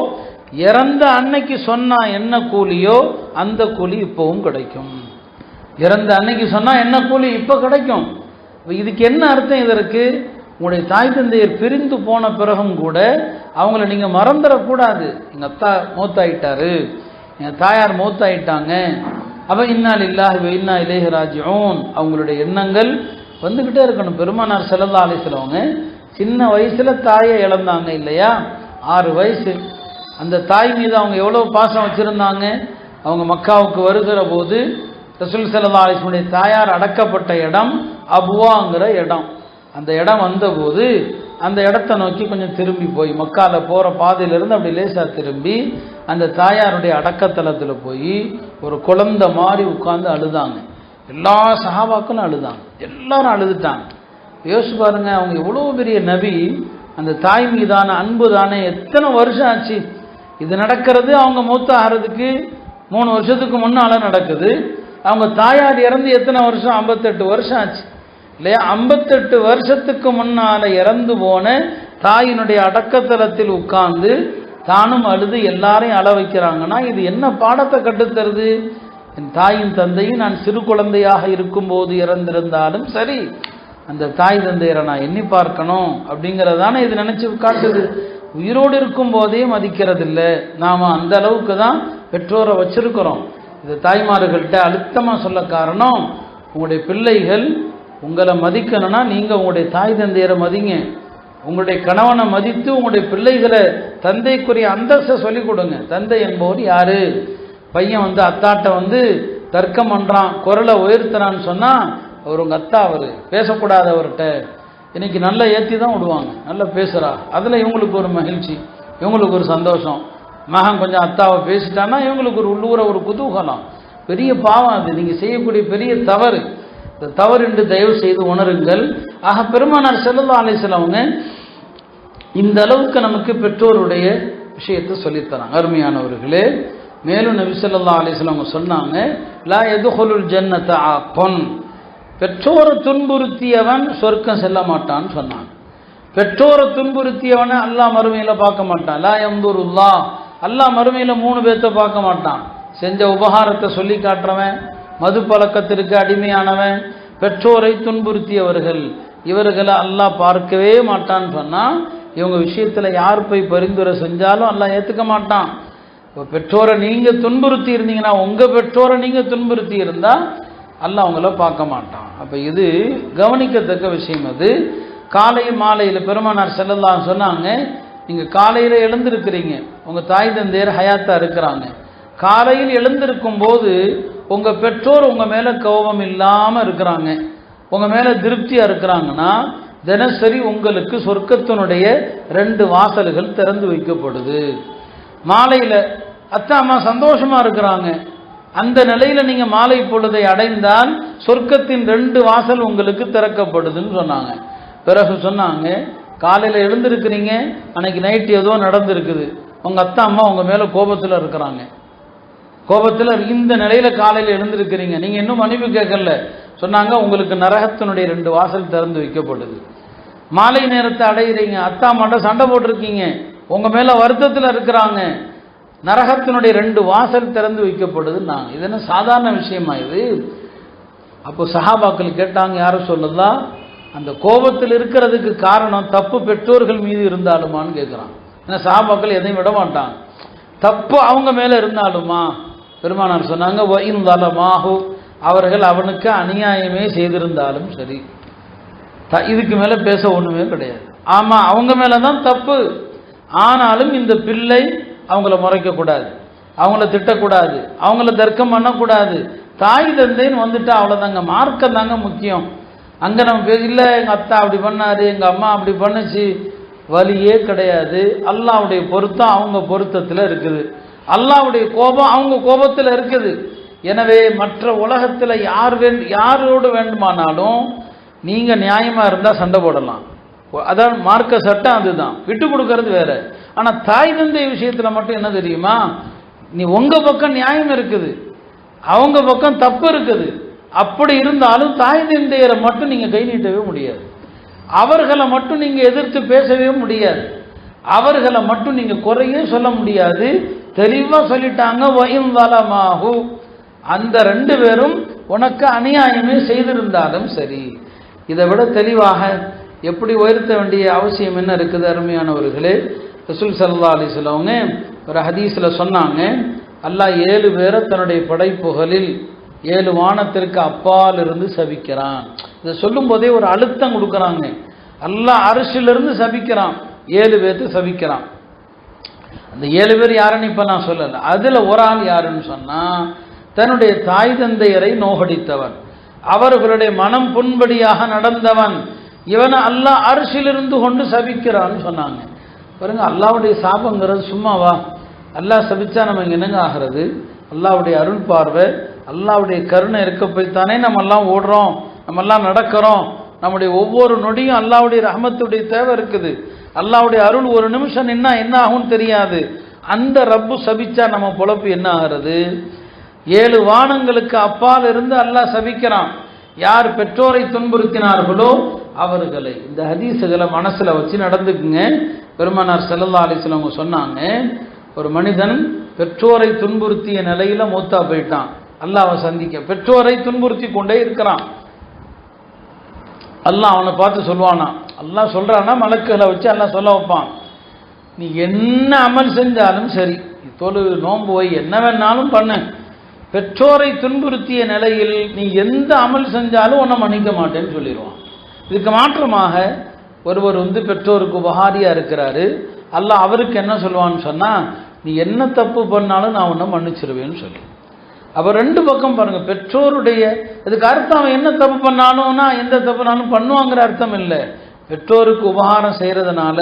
இறந்த அன்னைக்கு சொன்னால் என்ன கூலியோ அந்த கூலி இப்போவும் கிடைக்கும். இறந்த அன்னைக்கு சொன்னால் என்ன கூலி இப்போ கிடைக்கும். இதுக்கு என்ன அர்த்தம்? இதற்கு உங்களுடைய தாய் தந்தையர் பிரிந்து போன பிறகும் கூட அவங்கள நீங்கள் மறந்துடக்கூடாது. எங்கள் அத்தா மௌத்தாயிட்டாரு, எங்கள் தாயார் மௌத்தாயிட்டாங்க, அப்போ இன்னா லில்லாஹி வ இன்னா இலைஹி ராஜிஊன் அவங்களுடைய எண்ணங்கள் வந்துக்கிட்டே இருக்கணும். பெருமானார் ஸல்லல்லாஹு அலைஹி வஸல்லம் சின்ன வயசில் தாயை இழந்தாங்க இல்லையா? 6 வயசு. அந்த தாய் மீது அவங்க எவ்வளோ பாசம் வச்சுருந்தாங்க. அவங்க மக்காவுக்கு வருகிற போது ரசூல் ஸல்லல்லாஹு அலைஹி வஸல்லம் தாயார் அடக்கப்பட்ட இடம் அபுவாங்கிற இடம். அந்த இடம் வந்தபோது அந்த இடத்த நோக்கி கொஞ்சம் திரும்பி போய் மக்காவில் போகிற பாதையிலிருந்து அப்படி லேசாக திரும்பி அந்த தாயாருடைய அடக்கத்தலத்தில் போய் ஒரு குழந்தை மாதிரி உட்கார்ந்து அழுதாங்க. எல்லா சஹாபாக்களும் அழுதாங்க, எல்லாரும் அழுதுட்டாங்க. யோசிச்சு பாருங்க, அவங்க எவ்வளோ பெரிய நபி, அந்த தாய் மீதான அன்பு தானே. எத்தனை வருஷம் ஆச்சு இது நடக்கிறது? அவங்க மூத்தாகிறதுக்கு 3 வருஷத்துக்கு முன்னால் நடக்குது. அவங்க தாயார் இறந்து எத்தனை வருஷம்? 58 வருஷம் ஆச்சு இல்லையா? 58 வருஷத்துக்கு முன்னால் இறந்து போன தாயினுடைய அடக்கத்தலத்தில் உட்கார்ந்து தானும் அழுது எல்லாரையும் அழ வைக்கிறாங்கன்னா இது என்ன பாடத்தை கட்டுத்தருது? என் தாயின் தந்தையும் நான் சிறு குழந்தையாக இருக்கும்போது இறந்திருந்தாலும் சரி, அந்த தாய் தந்தையரை நான் எண்ணி பார்க்கணும் அப்படிங்கிறதானே இது நினைச்சு காட்டுது. உயிரோடு இருக்கும் போதே மதிக்கிறது இல்லை. நாம் அந்த அளவுக்கு தான் பெற்றோரை வச்சிருக்கிறோம். இது தாய்மார்கள்ட்ட அழுத்தமாக சொல்ல காரணம், உங்களுடைய பிள்ளைகள் உங்களை மதிக்கணும்னா நீங்கள் உங்களுடைய தாய் தந்தையரை மதிங்க. உங்களுடைய கணவனை மதித்து உங்களுடைய பிள்ளைகளை தந்தைக்குரிய அந்தஸ்தை சொல்லிக் கொடுங்க. தந்தை என்பவர் யாரு? பையன் அத்தாட்ட தர்க்கம் பண்ணுறான், குரலை உயர்த்துறான்னு சொன்னால் அவர் உங்கள் அத்தா, அவர் பேசக்கூடாது அவர்கிட்ட. இன்னைக்கு நல்லா ஏற்றி தான் விடுவாங்க, நல்லா பேசுகிறா. அதில் இவங்களுக்கு ஒரு மகிழ்ச்சி, இவங்களுக்கு ஒரு சந்தோஷம். மகன் கொஞ்சம் அத்தாவை பேசிட்டான்னா இவங்களுக்கு ஒரு உள்ளூர ஒரு குதூகலம். பெரிய பாவம் அது, நீங்கள் செய்யக்கூடிய பெரிய தவறு. இந்த தவறு என்று தயவு செய்து உணருங்கள். ஆக பெருமானார் ஸல்லல்லாஹு அலைஹி வஸல்லம் அவங்க இந்த அளவுக்கு நமக்கு பெற்றோருடைய விஷயத்தை சொல்லித்தராங்க. அருமையானவர்களே, மேலும் நபி ஸல்லல்லாஹு அலைஹி வஸல்லம் அவங்க சொன்னாங்க, லா யதுகுலுல் ஜன்னத ஆகன், பெற்றோரை துன்புறுத்தியவன் சொர்க்கம் செல்ல மாட்டான்னு சொன்னாங்க. பெற்றோரை துன்புறுத்தியவனை அல்லாஹ் மறுமையில் பார்க்க மாட்டான். லா யம்துருல்லாஹ், அல்லாஹ் மறுமையில் 3 பேர்த்த பார்க்க மாட்டான். செஞ்ச உபகாரத்தை சொல்லி காட்டுறவன், மது பழக்கத்திற்கு அடிமையானவன், பெற்றோரை துன்புறுத்தியவர்கள், இவர்களை அல்லாஹ் பார்க்கவே மாட்டான்னு சொன்னால் இவங்க விஷயத்தில் யார் போய் பரிந்துரை செஞ்சாலும் அல்லாஹ் ஏற்றுக்க மாட்டான். இப்போ பெற்றோரை நீங்கள் துன்புறுத்தி இருந்தீங்கன்னா, உங்கள் பெற்றோரை நீங்கள் துன்புறுத்தி இருந்தால் அல்லாஹ் அவங்கள பார்க்க மாட்டான். அப்போ இது கவனிக்கத்தக்க விஷயம். அது காலை மாலையில் பெருமானார் ஸல்லல்லாஹு சொன்னாங்க, நீங்கள் காலையில் எழுந்திருக்கிறீங்க, உங்கள் தாய் தந்தையர் ஹயாத்தாக இருக்கிறாங்க. காலையில் எழுந்திருக்கும் போது உங்கள் பெற்றோர் உங்கள் மேலே கோபம் இல்லாமல் இருக்கிறாங்க, உங்கள் மேலே திருப்தியாக இருக்கிறாங்கன்னா தினசரி உங்களுக்கு சொர்க்கத்தினுடைய 2 வாசல்கள் திறந்து வைக்கப்படுது. மாலையில் அத்தா அம்மா சந்தோஷமாக இருக்கிறாங்க, அந்த நிலையில் நீங்கள் மாலை பொழுதை அடைந்தால் சொர்க்கத்தின் 2 வாசல் உங்களுக்கு திறக்கப்படுதுன்னு சொன்னாங்க. பிறகு சொன்னாங்க, காலையில் எழுந்திருக்கிறீங்க, அன்னைக்கு நைட்டு ஏதோ நடந்திருக்குது, உங்கள் அத்தா அம்மா உங்கள் மேலே கோபத்தில் இருக்கிறாங்க, கோபத்தில் இந்த நிலையில் காலையில் எழுந்திருக்கிறீங்க, நீங்கள் இன்னும் மன்னிப்பு கேட்கல சொன்னாங்க, உங்களுக்கு நரகத்தினுடைய 2 வாசல் திறந்து வைக்கப்படுது. மாலை நேரத்தை அடைகிறீங்க, அத்தா அம்மாட்ட சண்டை போட்டிருக்கீங்க, உங்கள் மேலே வருத்தத்தில் இருக்கிறாங்க, நரகத்தினுடைய 2 வாசல் திறந்து வைக்கப்படுது. நான் இது என்ன சாதாரண விஷயமா இது? அப்போ சஹாபாக்கள் கேட்டாங்க, யாரும் சொல்லலாம், அந்த கோபத்தில் இருக்கிறதுக்கு காரணம் தப்பு பெற்றோர்கள் மீது இருந்தாலுமான்னு கேட்குறான். ஏன்னா சஹாபாக்கள் எதையும் விட மாட்டாங்க. தப்பு அவங்க மேலே இருந்தாலுமா? பெருமானார் சொன்னாங்க, வஇன்தலமாஹு, அவர்கள் அவனுக்கு அநியாயமே செய்திருந்தாலும் சரி, இதுக்கு மேலே பேச ஒன்றுமே கிடையாது. ஆமாம், அவங்க மேலே தான் தப்பு, ஆனாலும் இந்த பிள்ளை அவங்கள முறைக்கக்கூடாது, அவங்கள திட்டக்கூடாது, அவங்கள தர்க்கம் பண்ணக்கூடாது. தாய் தந்தைன்னு வந்துட்டா அவ்வளோதாங்க, மார்க்கம் தாங்க முக்கியம். அங்கே நம்ம இல்லை எங்கள் அத்தா அப்படி பண்ணாரு, எங்கள் அம்மா அப்படி பண்ணுச்சு, வலியே கிடையாது. அல்லாஹ்வுடைய பொருத்தம் அவங்க பொருத்தத்தில் இருக்குது, அல்லாஹ்வுடைய கோபம் அவங்க கோபத்தில் இருக்குது. எனவே மற்ற உலகத்தில் யாரோடு வேண்டுமானாலும் நீங்கள் நியாயமாக இருந்தால் சண்டை போடலாம், அதான் மார்க்க சட்டம், அதுதான், விட்டு கொடுக்கறது வேற. ஆனால் தாய் தந்தை விஷயத்தில் மட்டும் என்ன தெரியுமா, நீ உங்கள் பக்கம் நியாயம் இருக்குது, அவங்க பக்கம் தப்பு இருக்குது. அப்படி இருந்தாலும் தாய் தந்தையரை மட்டும் நீங்கள் கை நீட்டவே முடியாது, அவர்களை மட்டும் நீங்கள் எதிர்த்து பேசவே முடியாது, அவர்களை மட்டும் நீங்கள் குறையே சொல்ல முடியாது. தெளிவாக சொல்லிட்டாங்க, வஇன்தலமாஹு, அந்த 2 பேரும் உனக்கு அநியாயமே செய்திருந்தாலும் சரி. இதை விட தெளிவாக எப்படி உயர்த்த வேண்டிய அவசியம் என்ன இருக்குது? அருமையானவர்களே, ரசூல் ஸல்லல்லாஹு அலைஹி வஸல்லம் ஒரு ஹதீஸில் சொன்னாங்க, அல்லாஹ் 7 பேரை தன்னுடைய படைப்புகளில் 7 வானத்திற்கு அப்பால் இருந்து சபிக்கிறான். இதை சொல்லும் போதே ஒரு அழுத்தம் கொடுக்குறாங்க. அல்லாஹ் அர்ஷிலிருந்து சபிக்கிறான், 7 பேர்த்து சபிக்கிறான். அந்த 7 பேர் யாருன்னு இப்போ நான் சொல்லலை. அதில் ஒரு ஆள் யாருன்னு சொன்னால் தன்னுடைய தாய் தந்தையரை நோகடித்தவன், அவர்களுடைய மனம் புண்படியாக நடந்தவன், இவனை அல்லாஹ் அரிசிலிருந்து கொண்டு சபிக்கிறான்னு சொன்னாங்க. பாருங்க, அல்லாஹ்வுடைய சாபங்கிறது சும்மாவா? அல்லாஹ் சபிச்சா நம்ம இங்கே என்னங்க ஆகிறது? அல்லாஹ்வுடைய அருள் பார்வை, அல்லாஹ்வுடைய கருணை இருக்க போய்த்தானே நம்ம எல்லாம் ஓடுறோம், நம்ம எல்லாம் நடக்கிறோம். நம்முடைய ஒவ்வொரு நொடியும் அல்லாஹ்வுடைய ரஹமத்துடைய தேவை இருக்குது. அல்லாஹ்வுடைய அருள் ஒரு நிமிஷம் நின்னா என்ன ஆகும்னு தெரியாது. அந்த ரப்பு சபிச்சா நம்ம பொழப்பு என்ன ஆகிறது? 7 வானங்களுக்கு அப்பால் இருந்து அல்லாஹ் சபிக்கிறான். யார் பெற்றோரை துன்புறுத்தினார்களோ அவர்களை. இந்த ஹதீஸுகளை மனசுல வச்சு நடந்துக்குங்க. பெருமானார் ஸல்லல்லாஹு அலைஹி வஸல்லம் சொன்னாங்க, ஒரு மனிதன் பெற்றோரை துன்புறுத்திய நிலையில மூத்தா போயிட்டான், அல்லாஹ்வை சந்திக்க பெற்றோரை துன்புறுத்தி கொண்டே இருக்கிறான். அல்லாஹ் அவனை பார்த்து சொல்வானா, அல்லாஹ் சொல்றானா மலக்குகளை வச்சு அல்லாஹ் சொல்ல வைப்பான், நீ என்ன அமல் செஞ்சாலும் சரி, தொழு நோன்பு வை, என்ன வேணாலும் பண்ணு, பெற்றோரை துன்புறுத்திய நிலையில் நீ எந்த அமல் செஞ்சாலும் உன்னை மன்னிக்க மாட்டேன்னு சொல்லிடுவான். இதுக்கு மாற்றமாக ஒருவர் பெற்றோருக்கு உபகாரியா இருக்கிறாரு, அல்லாஹ் அவருக்கு என்ன சொல்லுவான்னு சொன்னா, நீ என்ன தப்பு பண்ணாலும் நான் உன்னை மன்னிச்சிருவேன்னு சொல்லி. அப்போ 2 பக்கம் பாருங்க. பெற்றோருடைய இதுக்கு அர்த்தம் அவன் என்ன தப்பு பண்ணாலும்னா எந்த தப்புனாலும் பண்ணுவாங்கிற அர்த்தம் இல்லை. பெற்றோருக்கு உபகாரம் செய்யறதுனால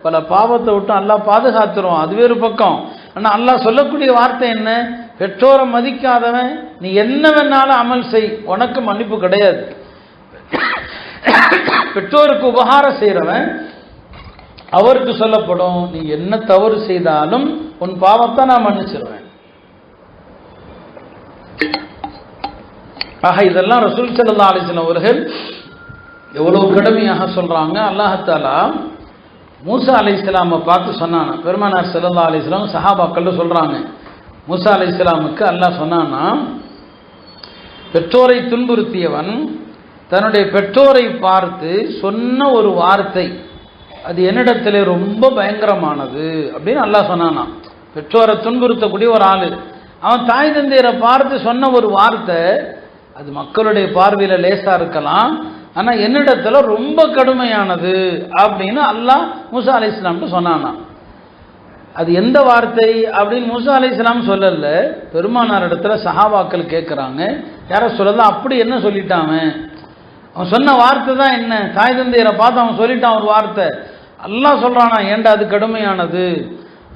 பல பாவத்தை விட்டு அல்லாஹ் பாதுகாத்துருவான், அது வேறு பக்கம். ஆனால் அல்லாஹ் சொல்லக்கூடிய வார்த்தை என்ன? பெற்றோரை மதிக்காதவன் நீ என்ன வேணாலும் அமல் செய், உனக்கு மன்னிப்பு கிடையாது. பெற்றோருக்கு உபகாரம் செய்யறவன் அவருக்கு சொல்லப்படும், நீ என்ன தவறு செய்தாலும் உன் பாவத்தை நான் மன்னிச்சிருவேன். ஆக இதெல்லாம் ரசூல் ஸல்லல்லாஹு அலைஹி வஸல்லம் அவர்கள் எவ்வளவு கடுமையாக சொல்றாங்க. அல்லாஹ் தஆலா மூசா அலைஹிஸ்ஸலாமை பார்த்து சொன்னானா, பெருமானார் ஸல்லல்லாஹு அலைஹி வஸல்லம் சஹாபாக்கள் சொல்றாங்க, மூசா அலைஹிஸ்ஸலாமுக்கு அல்லாஹ் சொன்னானா, பெற்றோரை துன்புறுத்தியவன் தன்னுடைய பெற்றோரை பார்த்து சொன்ன ஒரு வார்த்தை அது என்னிடத்திலே ரொம்ப பயங்கரமானது அப்படின்னு அல்லாஹ் சொன்னானா. பெற்றோரை துன்புறுத்தக்கூடிய ஒரு ஆளு அவன் தாய் தந்தையரை பார்த்து சொன்ன ஒரு வார்த்தை அது மக்களுடைய பார்வையில் லேசா இருக்கலாம், ஆனா என்னிடத்துல ரொம்ப கடுமையானது அப்படின்னு அல்லாஹ் மூசா அலைஹிஸ்ஸலாம்ட்டு சொன்னானா. அது எந்த வார்த்தை அப்படின்னு மூசா அலைஹிஸ்ஸலாம் சொல்லல, பெருமானார் இடத்துல சஹாபாக்கள் கேட்குறாங்க, யார சொல்லலாம், அப்படி என்ன சொல்லிட்டான் அவன் சொன்ன வார்த்தை தான் என்ன? தாய் தந்தையரை பார்த்து அவன் சொல்லிட்டான் ஒரு வார்த்தை. அல்லாஹ் சொல்றானா, ஏண்டா அது கடுமையானது?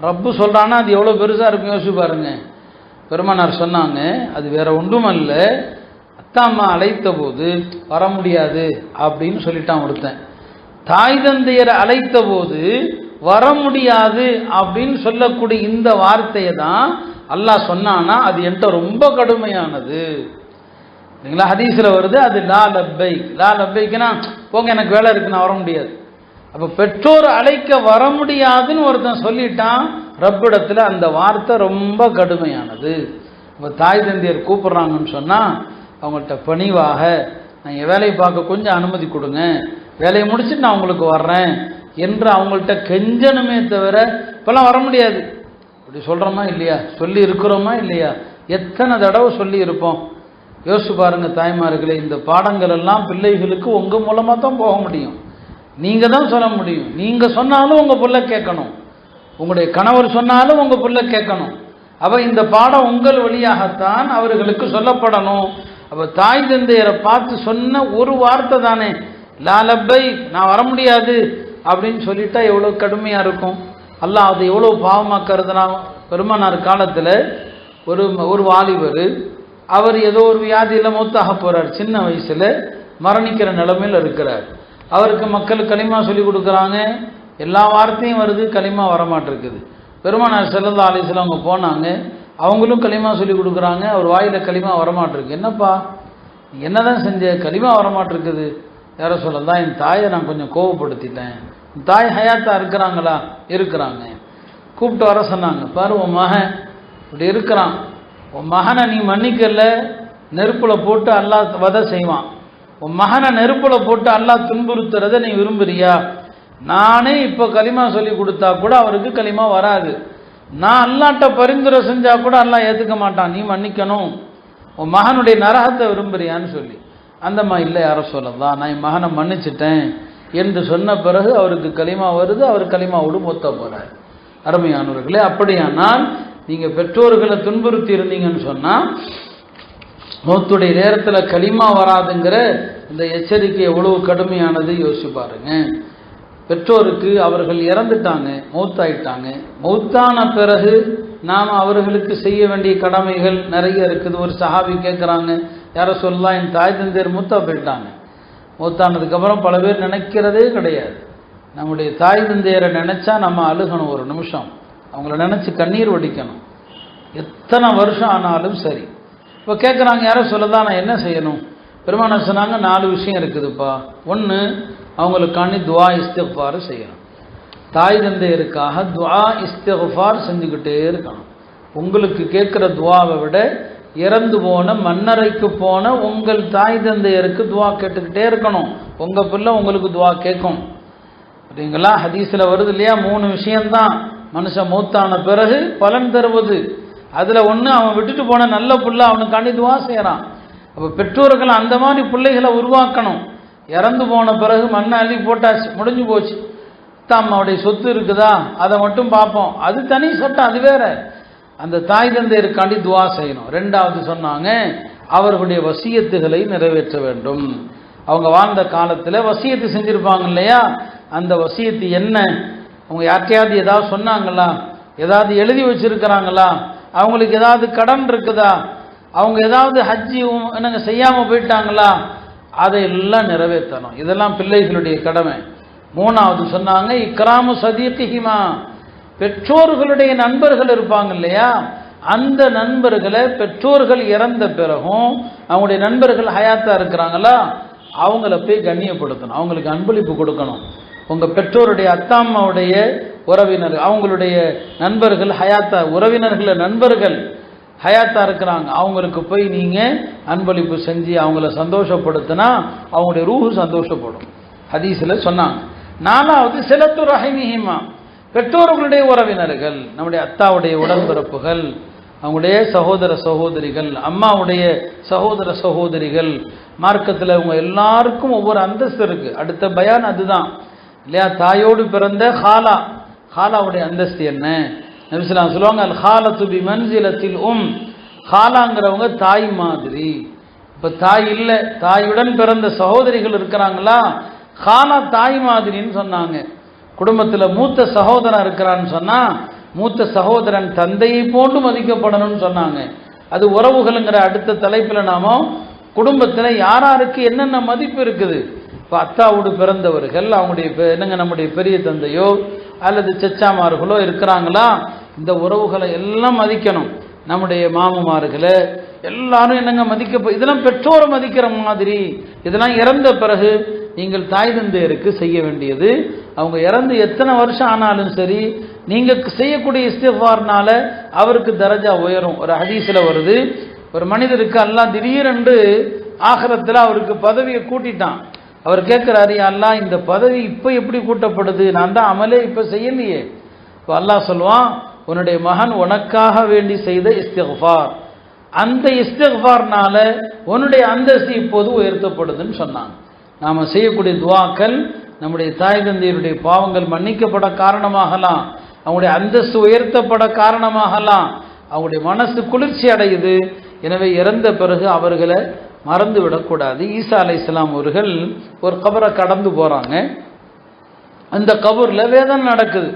ரப்பு சொல்றானா அது எவ்வளோ பெருசா இருக்கும் யோசிச்சு பாருங்க. பெருமானார் சொன்னாங்க, அது வேற ஒன்றும் அல்ல, அத்தா அம்மா அழைத்த போது வர முடியாது அப்படின்னு சொல்லிட்டான் ஒருத்தன். தாய் தந்தையரை அழைத்த போது வர முடியாது அப்படின்னு சொல்லக்கூடிய இந்த வார்த்தையை தான் அல்லாஹ் சொன்னானா, அது என்கிட்ட ரொம்ப கடுமையானது. இல்லைங்களா? ஹதீஸ்ல வருது, அது லா லப்பைக். லா லப்பைக்குன்னா போங்க எனக்கு வேலை இருக்கு நான் வர முடியாது. அப்போ பெற்றோர் அழைக்க வர முடியாதுன்னு ஒருத்தன் சொல்லிட்டான், ரப்பிடத்துல அந்த வார்த்தை ரொம்ப கடுமையானது. இப்போ தாய் தந்தையர் கூப்பிடுறாங்கன்னு சொன்னால் அவங்கள்ட்ட பணிவாக, நான் என் வேலையை பார்க்க கொஞ்சம் அனுமதி கொடுங்க, வேலையை முடிச்சுட்டு நான் உங்களுக்கு வர்றேன் என்று அவங்கள்ட்ட கெஞ்சணுமே தவிர இப்போல்லாம் வர முடியாது அப்படி சொல்கிறோமா இல்லையா? சொல்லி இருக்கிறோமா இல்லையா? எத்தனை தடவை சொல்லி இருப்போம்? யோசிச்சு பாருங்க தாய்மார்களே. இந்த பாடங்கள் எல்லாம் பிள்ளைகளுக்கு உங்கள் மூலமாக தான் போக முடியும், நீங்கள் தான் சொல்ல முடியும். நீங்கள் சொன்னாலும் உங்கள் பிள்ளை கேட்கணும், உங்களுடைய கணவர் சொன்னாலும் உங்கள் பிள்ளை கேட்கணும். அப்போ இந்த பாடம் உங்கள் வழியாகத்தான் அவர்களுக்கு சொல்லப்படணும். அப்போ தாய் தந்தையரை பார்த்து சொன்ன ஒரு வார்த்தை தானே லா லப்பை, நான் வர முடியாது அப்படின்னு சொல்லிட்டா எவ்வளோ கடுமையாக இருக்கும். அல்லாஹ் அது எவ்வளோ பாவமாக்கிறதுனா, பெருமானார் காலத்தில் ஒரு வாலிபர், அவர் ஏதோ ஒரு வியாதியில் மூத்தாக போகிறார், சின்ன வயசில் மரணிக்கிற நிலைமையில் இருக்கிறார். அவருக்கு மக்கள் களிமா சொல்லி கொடுக்குறாங்க, எல்லா வார்த்தையும் வருது, களிமா வரமாட்டிருக்குது. பெருமானார் ஸல்லல்லாஹு அலைஹி வஸல்லம் அவங்க போனாங்க, அவங்களும் களிமா சொல்லி கொடுக்குறாங்க, அவர் வாயில் களிமா வரமாட்டிருக்கு. என்னப்பா என்னதான் செஞ்ச, களிமா வரமாட்டிருக்குது? யார சொல்லலாம், என் தாயை நான் கொஞ்சம் கோவப்படுத்திட்டேன். தாய் ஹயாத்தா இருக்கிறாங்களா? இருக்கிறாங்க. கூப்பிட்டு வர சொன்னாங்க, பாரு உன் மகன் இப்படி இருக்கிறான், உன் மகனை நீ மன்னிக்கல, நெருப்பில் போட்டு அல்லாஹ் வதை செய்வான். உன் மகனை நெருப்பில் போட்டு அல்லாஹ் துன்புறுத்துறதை நீ விரும்புறியா? நானே இப்போ களிமா சொல்லி கொடுத்தா கூட அவருக்கு களிமா வராது. நான் அல்லாட்ட பரிந்துரை செஞ்சா கூட அல்லாஹ் ஏற்றுக்க மாட்டான், நீ மன்னிக்கணும். உன் மகனுடைய நரகத்தை விரும்புறியான்னு சொல்லி, அந்தம்மா இல்லை யார சொல்லலாம், நான் என் மகனை மன்னிச்சிட்டேன் என்று சொன்ன பிறகு அவருக்கு களிமா வருது, அவர் களிமாவோடு மூத்த போகிறார். அருமையானவர்களே, அப்படியானால் நீங்கள் பெற்றோர்களை துன்புறுத்தி இருந்தீங்கன்னு சொன்னால் மௌத்துடைய நேரத்தில் கலிமா வராதுங்கிற இந்த எச்சரிக்கை எவ்வளவு கடுமையானது யோசிச்சு பாருங்க. பெற்றோருக்கு அவர்கள் இறந்துட்டாங்க, மௌத்தாயிட்டாங்க. மௌத்தான பிறகு நாம் அவர்களுக்கு செய்ய வேண்டிய கடமைகள் நிறைய இருக்குது. ஒரு சஹாபி கேட்குறாங்க, யாரை சொல்லலாம், என் தாய் தந்தையர் மூத்தா போயிட்டாங்க. மூத்தானதுக்கப்புறம் பல பேர் நினைக்கிறதே கிடையாது. நம்முடைய தாய் தந்தையரை நினச்சா நம்ம அழுகணும், ஒரு நிமிஷம் அவங்கள நினச்சி கண்ணீர் வடிக்கணும், எத்தனை வருஷம் ஆனாலும் சரி. இப்போ கேட்குறாங்க, யாரோ சொல்லதான் நான் என்ன செய்யணும்? பெருமானார் சொன்னாங்க, 4 விஷயம் இருக்குதுப்பா. ஒன்று, அவங்களுக்காண்டி துவா இஸ்திக்ஃபார் செய்யணும். தாய் தந்தையருக்காக துவா இஸ்திக்ஃபார் செஞ்சுக்கிட்டே இருக்கணும். உங்களுக்கு கேட்குற துவாவை விட இறந்து போன மன்னரைக்கு போன உங்கள் தாய் தந்தையருக்கு துவா கேட்டுக்கிட்டே இருக்கணும். உங்கள் பிள்ளை உங்களுக்கு துவா கேட்கும். அப்படிங்களா? ஹதீஸில் வருது இல்லையா, 3 விஷயம்தான் மனுஷன் மூத்தான பிறகு பலன் தருவது. அதில் ஒன்று, அவன் விட்டுட்டு போன நல்ல பிள்ளை அவனுக்காண்டி துவா செய்கிறான். அப்போ பெற்றோர்கள் அந்த மாதிரி பிள்ளைகளை உருவாக்கணும். இறந்து போன பிறகு மண்ணை அள்ளி போட்டாச்சு, முடிஞ்சு போச்சு. அம்மாவுடைய சொத்து இருக்குதா, அதை மட்டும் பார்ப்போம், அது தனி சட்டம், அது வேற. அந்த தாய் தந்தையருக்காண்டி துவா செய்யணும். 2வது சொன்னாங்க, அவர்களுடைய வசியத்துகளை நிறைவேற்ற வேண்டும். அவங்க வாழ்ந்த காலத்தில் வசியத்து செஞ்சுருப்பாங்க இல்லையா, அந்த வசியத்து என்ன, அவங்க யார்கிட்டையாவது ஏதாவது சொன்னாங்களா, ஏதாவது எழுதி வச்சிருக்கிறாங்களா, அவங்களுக்கு ஏதாவது கடன் இருக்குதா, அவங்க ஏதாவது ஹஜ்ஜி என்னங்க செய்யாமல் போயிட்டாங்களா, அதையெல்லாம் நிறைவேற்றணும். இதெல்லாம் பிள்ளைகளுடைய கடமை. 3வது சொன்னாங்க, இக்ராமு சதீகிஹிமா, பெற்றோர்களுடைய நண்பர்கள் இருப்பாங்க இல்லையா, அந்த நண்பர்களை பெற்றோர்கள் இறந்த பிறகும் அவங்களுடைய நண்பர்கள் ஹயாத்தா இருக்கிறாங்களா, அவங்கள போய் கண்ணியப்படுத்தணும், அவங்களுக்கு அன்பளிப்பு கொடுக்கணும். உங்கள் பெற்றோருடைய அத்தா அம்மாவுடைய உறவினர், அவங்களுடைய நண்பர்கள் ஹயாத்தா, உறவினர்கள் நண்பர்கள் ஹயாத்தா இருக்கிறாங்க, அவங்களுக்கு போய் நீங்கள் அன்பளிப்பு செஞ்சு அவங்கள சந்தோஷப்படுத்தினா அவங்களுடைய ரூஹு சந்தோஷப்படும். ஹதீஸில் சொன்னாங்க. 4வது சிலத்து ரஹிமிஹிமா, பெற்றோர்களுடைய உறவினர்கள், நம்முடைய அத்தாவுடைய உடன்பிறப்புகள், அவங்களுடைய சகோதர சகோதரிகள், அம்மாவுடைய சகோதர சகோதரிகள். மார்க்கத்தில் அவங்க எல்லாருக்கும் ஒவ்வொரு அந்தஸ்து இருக்கு. அடுத்த பயான் அதுதான் இல்லையா, தாயோடு பிறந்த ஹாலா, ஹாலாவுடைய அந்தஸ்து என்ன? நபி ஸல்லல்லாஹு அலைஹி சொல்லுவாங்க, அல் ஹாலத்து பி மன்சிலத்தில் ஹாலாங்கிறவங்க தாய் மாதிரி. இப்போ தாய் இல்லை, தாயுடன் பிறந்த சகோதரிகள் இருக்கிறாங்களா, ஹாலா தாய் மாதிரின்னு சொன்னாங்க. குடும்பத்தில் மூத்த சகோதரன் இருக்கிறான்னு சொன்னால் மூத்த சகோதரன் தந்தையை போன்று மதிக்கப்படணும்னு சொன்னாங்க. அது உறவுகள்ங்கிற அடுத்த தலைப்பில் நாம குடும்பத்தில் யாராருக்கு என்னென்ன மதிப்பு இருக்குது. இப்போ அத்தாவோடு பிறந்தவர்கள், அவங்களுடைய என்னங்க நம்முடைய பெரிய தந்தையோ அல்லது சச்சாமார்களோ இருக்கிறாங்களா, இந்த உறவுகளை எல்லாம் மதிக்கணும். நம்முடைய மாமமார்களை எல்லாரும் என்னங்க மதிக்க, இதெல்லாம் பெற்றோரை மதிக்கிற மாதிரி. இதெல்லாம் இறந்த பிறகு நீங்கள் தாய் தந்தையருக்கு செய்ய வேண்டியது. அவங்க இறந்து எத்தனை வருஷம் ஆனாலும் சரி, நீங்கள் செய்யக்கூடிய இஸ்திக்ஃபார்னால அவருக்கு தரஜா உயரும். ஒரு ஹதீஸில் வருது, ஒரு மனிதருக்கு அல்லாஹ் திடீரென்று ஆகிரத்தில் அவருக்கு பதவியை கூட்டிட்டான். அவர் கேட்குறாரு, அல்லாஹ் இந்த பதவி இப்போ எப்படி கூட்டப்படுது, நான் தான் அமலே இப்போ செய்யலையே. இப்போ அல்லாஹ் சொல்லுவான், உன்னுடைய மகன் உனக்காக வேண்டி செய்த இஸ்திக்ஃபார், அந்த இஸ்திக்ஃபார்னால உன்னுடைய அந்தஸ்து இப்போது உயர்த்தப்படுதுன்னு சொன்னாங்க. நாம் செய்யக்கூடிய துவாக்கள் நம்முடைய தாய் தந்தையருடைய பாவங்கள் மன்னிக்கப்பட காரணமாகலாம், அவங்களுடைய அந்தஸ்து உயர்த்தப்பட காரணமாகலாம், அவங்களுடைய மனசு குளிர்ச்சி அடையுது. எனவே இறந்த பிறகு அவர்களை மறந்து விடக்கூடாது. ஈசா அலைஹிஸ்ஸலாம் அவர்கள் ஒரு கபரை கடந்து போகிறாங்க. அந்த கபூரில் வேதனை நடக்குது.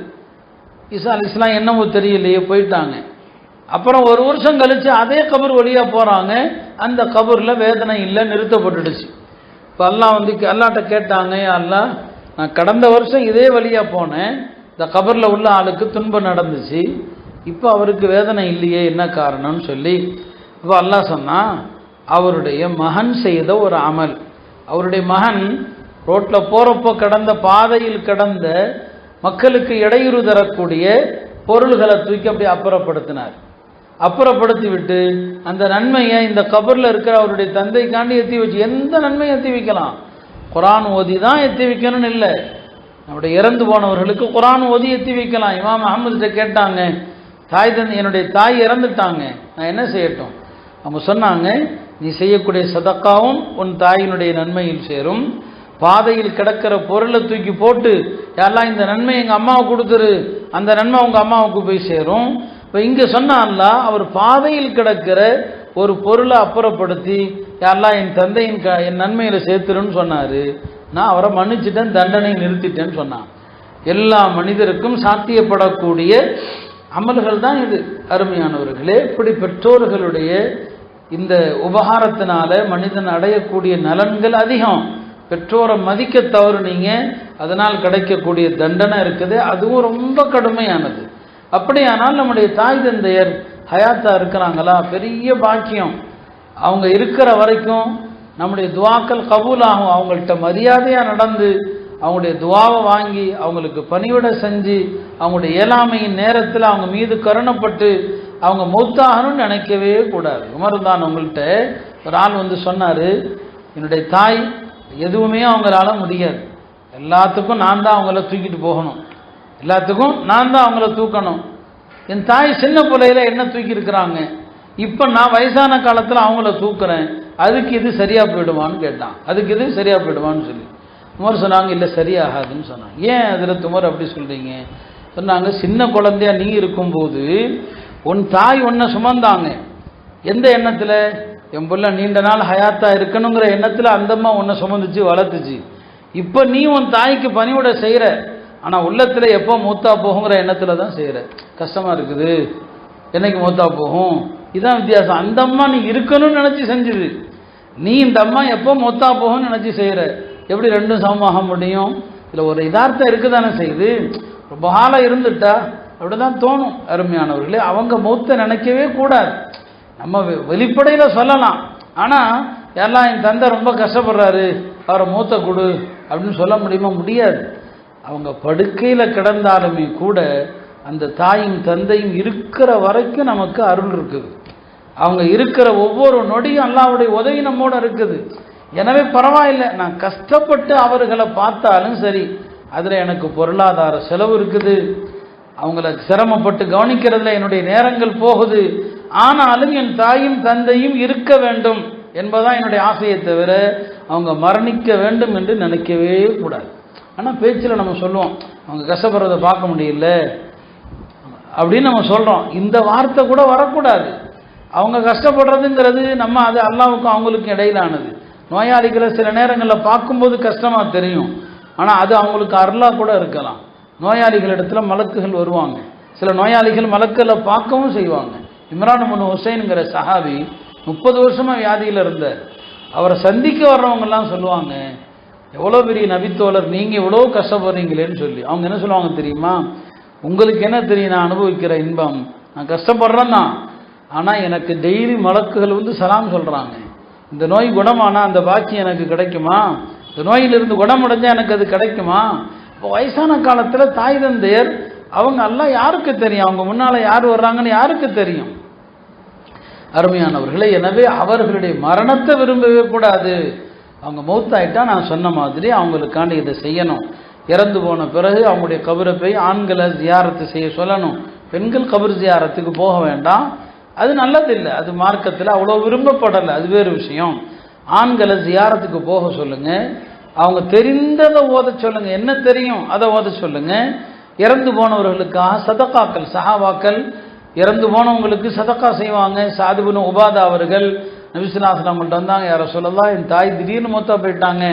ஈசா அலைஹிஸ்ஸலாம் என்னவோ தெரியலையே போயிட்டாங்க. அப்புறம் ஒரு வருஷம் கழித்து அதே கபர் வழியாக போகிறாங்க. அந்த கபூரில் வேதனை இல்லை, நிறுத்தப்பட்டுடுச்சு. இப்போ அல்லாட்ட கேட்டாங்க, அல்லாஹ் நான் கடந்த வருஷம் இதே வழியாக போனேன், இந்த கபரில் உள்ள ஆளுக்கு துன்பம் நடந்துச்சு, இப்போ அவருக்கு வேதனை இல்லையே, என்ன காரணம்னு சொல்லி. இப்போ அல்லாஹ் சொன்னால், அவருடைய மகன் செய்த ஒரு அமல். அவருடைய மகன் ரோட்டில் போகிறப்போ கடந்த பாதையில் கடந்த மக்களுக்கு இடையூறு தரக்கூடிய பொருள்களை தூக்கி அப்படி அப்புறப்படுத்தினார். அப்புறப்படுத்தி விட்டு அந்த நன்மையை இந்த கபரில் இருக்கிற அவருடைய தந்தைக்காண்டி எத்தி வச்சு, எந்த நன்மையை எத்தி வைக்கலாம், குரான் ஓதி தான் எத்தி வைக்கணும்னு இல்லை. நம்முடைய இறந்து போனவர்களுக்கு குரான் ஓதி எத்தி வைக்கலாம். இமாம் அஹமதுகிட்ட கேட்டாங்க, தாய் தந்தை என்னுடைய தாய் இறந்துட்டாங்க, நான் என்ன செய்யட்டும்? அவங்க சொன்னாங்க, நீ செய்யக்கூடிய சதக்காவும் உன் தாயினுடைய நன்மையில் சேரும், பாதையில் கிடக்கிற பொருளை தூக்கி போட்டு யாரெல்லாம் இந்த நன்மை எங்கள் அம்மாவுக்கு கொடுத்துரு, அந்த நன்மை உங்கள் அம்மாவுக்கு போய் சேரும். இப்போ இங்கே சொன்னான்ல, அவர் பாதையில் கிடக்கிற ஒரு பொருளை அப்புறப்படுத்தி யாரெல்லாம் என் தந்தையின் என் நன்மையில் சேர்த்துருன்னு சொன்னார். நான் அவரை மன்னிச்சிட்டேன், தண்டனை நிறுத்திட்டேன்னு சொன்னான். எல்லா மனிதருக்கும் சாத்தியப்படக்கூடிய அமல்கள் தான் இது. அருமையானவர்களே, இப்படி பெற்றோர்களுடைய இந்த உபகாரத்தினால மனிதன் அடையக்கூடிய நலன்கள் அதிகம். பெற்றோரை மதிக்க தவறுனீங்க, அதனால் கிடைக்கக்கூடிய தண்டனை இருக்குது, அதுவும் ரொம்ப கடுமையானது. அப்படியானால் நம்முடைய தாய் தந்தையர் ஹயாத்தா இருக்கிறாங்களா, பெரிய பாக்கியம். அவங்க இருக்கிற வரைக்கும் நம்முடைய துவாக்கள் கபூல் ஆகும். அவங்கள்ட்ட மரியாதையாக நடந்து அவங்களுடைய துவாவை வாங்கி அவங்களுக்கு பணிவிட செஞ்சு அவங்களுடைய இயலாமையின் நேரத்தில் அவங்க மீது கருணப்பட்டு அவங்க மௌத்தாகணும்னு நினைக்கவே கூடாது. உமர் தான் உங்கள்கிட்ட ஒரு ஆள் வந்து சொன்னார், என்னுடைய தாய் எதுவுமே அவங்களால முடியாது, எல்லாத்துக்கும் நான் தான் அவங்கள தூக்கிட்டு போகணும், எல்லாத்துக்கும் நான் தான் அவங்கள தூக்கணும். என் தாய் சின்ன பிள்ளையில என்ன தூக்கி இருக்கிறாங்க, இப்போ நான் வயசான காலத்தில் அவங்கள தூக்குறேன், அதுக்கு இது சரியா போயிடுவான்னு கேட்டான். அதுக்கு இது சரியா போயிடுவான்னு சொல்லி உமர் சொன்னாங்க, இல்லை சரியாகாதுன்னு சொன்னாங்க. ஏன் அதில் உமர் அப்படி சொல்றீங்க சொன்னாங்க, சின்ன குழந்தையா நீ இருக்கும்போது உன் தாய் உன்னை சுமந்தாங்க. எந்த எண்ணத்தில், என் பிள்ளை நீண்ட நாள் ஹயாத்தா இருக்கணுங்கிற எண்ணத்தில் அந்தம்மா உன்னை சுமந்துச்சு வளர்த்துச்சு. இப்போ நீ உன் தாய்க்கு பணிவிட செய்கிற, ஆனால் உள்ளத்தில் எப்போ மூத்தா போகுங்கிற எண்ணத்தில் தான் செய்கிற. கஷ்டமாக இருக்குது, என்னைக்கு மூத்தா போகும், இதுதான் வித்தியாசம். அந்த அம்மா நீ இருக்கணும்னு நினச்சி செஞ்சுது, நீ இந்த அம்மா எப்போ மூத்தா போகும்னு நினச்சி செய்கிற. எப்படி ரெண்டும் சமமாக முடியும்? இதில் ஒரு யதார்த்தம் இருக்குது தானே செய்யுது. ரொம்ப காலம் இருந்துட்டா அப்படிதான் தோணும். அருமையானவர்களே, அவங்க மூத்த நினைக்கவே கூடாது. நம்ம வெளிப்படையில் சொல்லலாம், ஆனால் எல்லாம் என் தந்தை ரொம்ப கஷ்டப்படுறாரு, அவரை மூத்த கொடு அப்படின்னு சொல்ல முடியுமா? முடியாது. அவங்க படுக்கையில் கிடந்தாலுமே கூட அந்த தாயும் தந்தையும் இருக்கிற வரைக்கும் நமக்கு அருள் இருக்குது. அவங்க இருக்கிற ஒவ்வொரு நொடியும் அல்லாஹ்வுடைய உதவி நம்மோட இருக்குது. எனவே பரவாயில்லை, நான் கஷ்டப்பட்டு அவர்களை பார்த்தாலும் சரி, அதில் எனக்கு பொருளாதார செலவு இருக்குது, அவங்கள சிரமப்பட்டு கவனிக்கிறதுல என்னுடைய நேரங்கள் போகுது, ஆனாலும் என் தாயும் தந்தையும் இருக்க வேண்டும் என்பதான் என்னுடைய ஆசையை தவிர அவங்க மரணிக்க வேண்டும் என்று நினைக்கவே கூடாது. ஆனால் பேச்சில் நம்ம சொல்லுவோம், அவங்க கஷ்டப்படுறதை பார்க்க முடியல அப்படின்னு நம்ம சொல்கிறோம். இந்த வார்த்தை கூட வரக்கூடாது. அவங்க கஷ்டப்படுறதுங்கிறது நம்ம அது அல்லாஹ்வுக்கும் அவங்களுக்கும் இடையிலானது. நோயாளிகளை சில நேரங்களில் பார்க்கும்போது கஷ்டமாக தெரியும், ஆனால் அது அவங்களுக்கு அருளாக கூட இருக்கலாம். நோயாளிகளிடத்தில் மலக்குகள் வருவாங்க, சில நோயாளிகள் மலக்களை பார்க்கவும் செய்வாங்க. இம்ரான் இப்னு ஹுசைனுங்கிற சஹாபி 30 வருஷமாக வியாதியில் இருந்தார். அவரை சந்திக்க வர்றவங்கெல்லாம் சொல்லுவாங்க, எவ்வளோ பெரிய நபித்தோழர், நீங்கள் எவ்வளோ கஷ்டப்படுறீங்களேன்னு சொல்லி. அவங்க என்ன சொல்லுவாங்க தெரியுமா, உங்களுக்கு என்ன தெரியும், நான் அனுபவிக்கிற இன்பம், நான் கஷ்டப்படுறேன்னா, ஆனால் எனக்கு டெய்லி மலக்குகள் வந்து சலாம் சொல்கிறாங்க. இந்த நோய் குணமானால் அந்த பாக்கியம் எனக்கு கிடைக்குமா, இந்த நோயிலிருந்து குணமடைஞ்சால் எனக்கு அது கிடைக்குமா? இப்போ வயசான காலத்தில் தாய் தந்தையர் அவங்க எல்லாம் யாருக்கு தெரியும், அவங்க முன்னால் யார் வர்றாங்கன்னு யாருக்கு தெரியும்? அருமையானவர்களே, எனவே அவர்களுடைய மரணத்தை விரும்பவே கூடாது. அவங்க மௌத்தாயிட்டா நான் சொன்ன மாதிரி அவங்களுக்காண்டி இதை செய்யணும். இறந்து போன பிறகு அவங்களுடைய கபரை போய் ஆண்களை ஜியாரத்து செய்ய சொல்லணும். பெண்கள் கபர் ஜியாரத்துக்கு போக வேண்டாம், அது நல்லதில்லை, அது மார்க்கத்தில் அவ்வளோ விரும்பப்படலை, அது வேறு விஷயம். ஆண்களை ஜியாரத்துக்கு போக சொல்லுங்க, அவங்க தெரிந்ததை ஓத சொல்லுங்க, என்ன தெரியும் அதை ஓத சொல்லுங்க. இறந்து போனவர்களுக்காக சதக்காக்கள், சஹாபாக்கள் இறந்து போனவங்களுக்கு சதக்கா செய்வாங்க. சாது இப்னு உபாதா அவர்கள் நபி ஸல்லல்லாஹு அலைஹி வஸல்லம் வந்தாங்க, யா ரசூலல்லாஹ் என் தாய் திடீர்னு மூத்தா போயிட்டாங்க,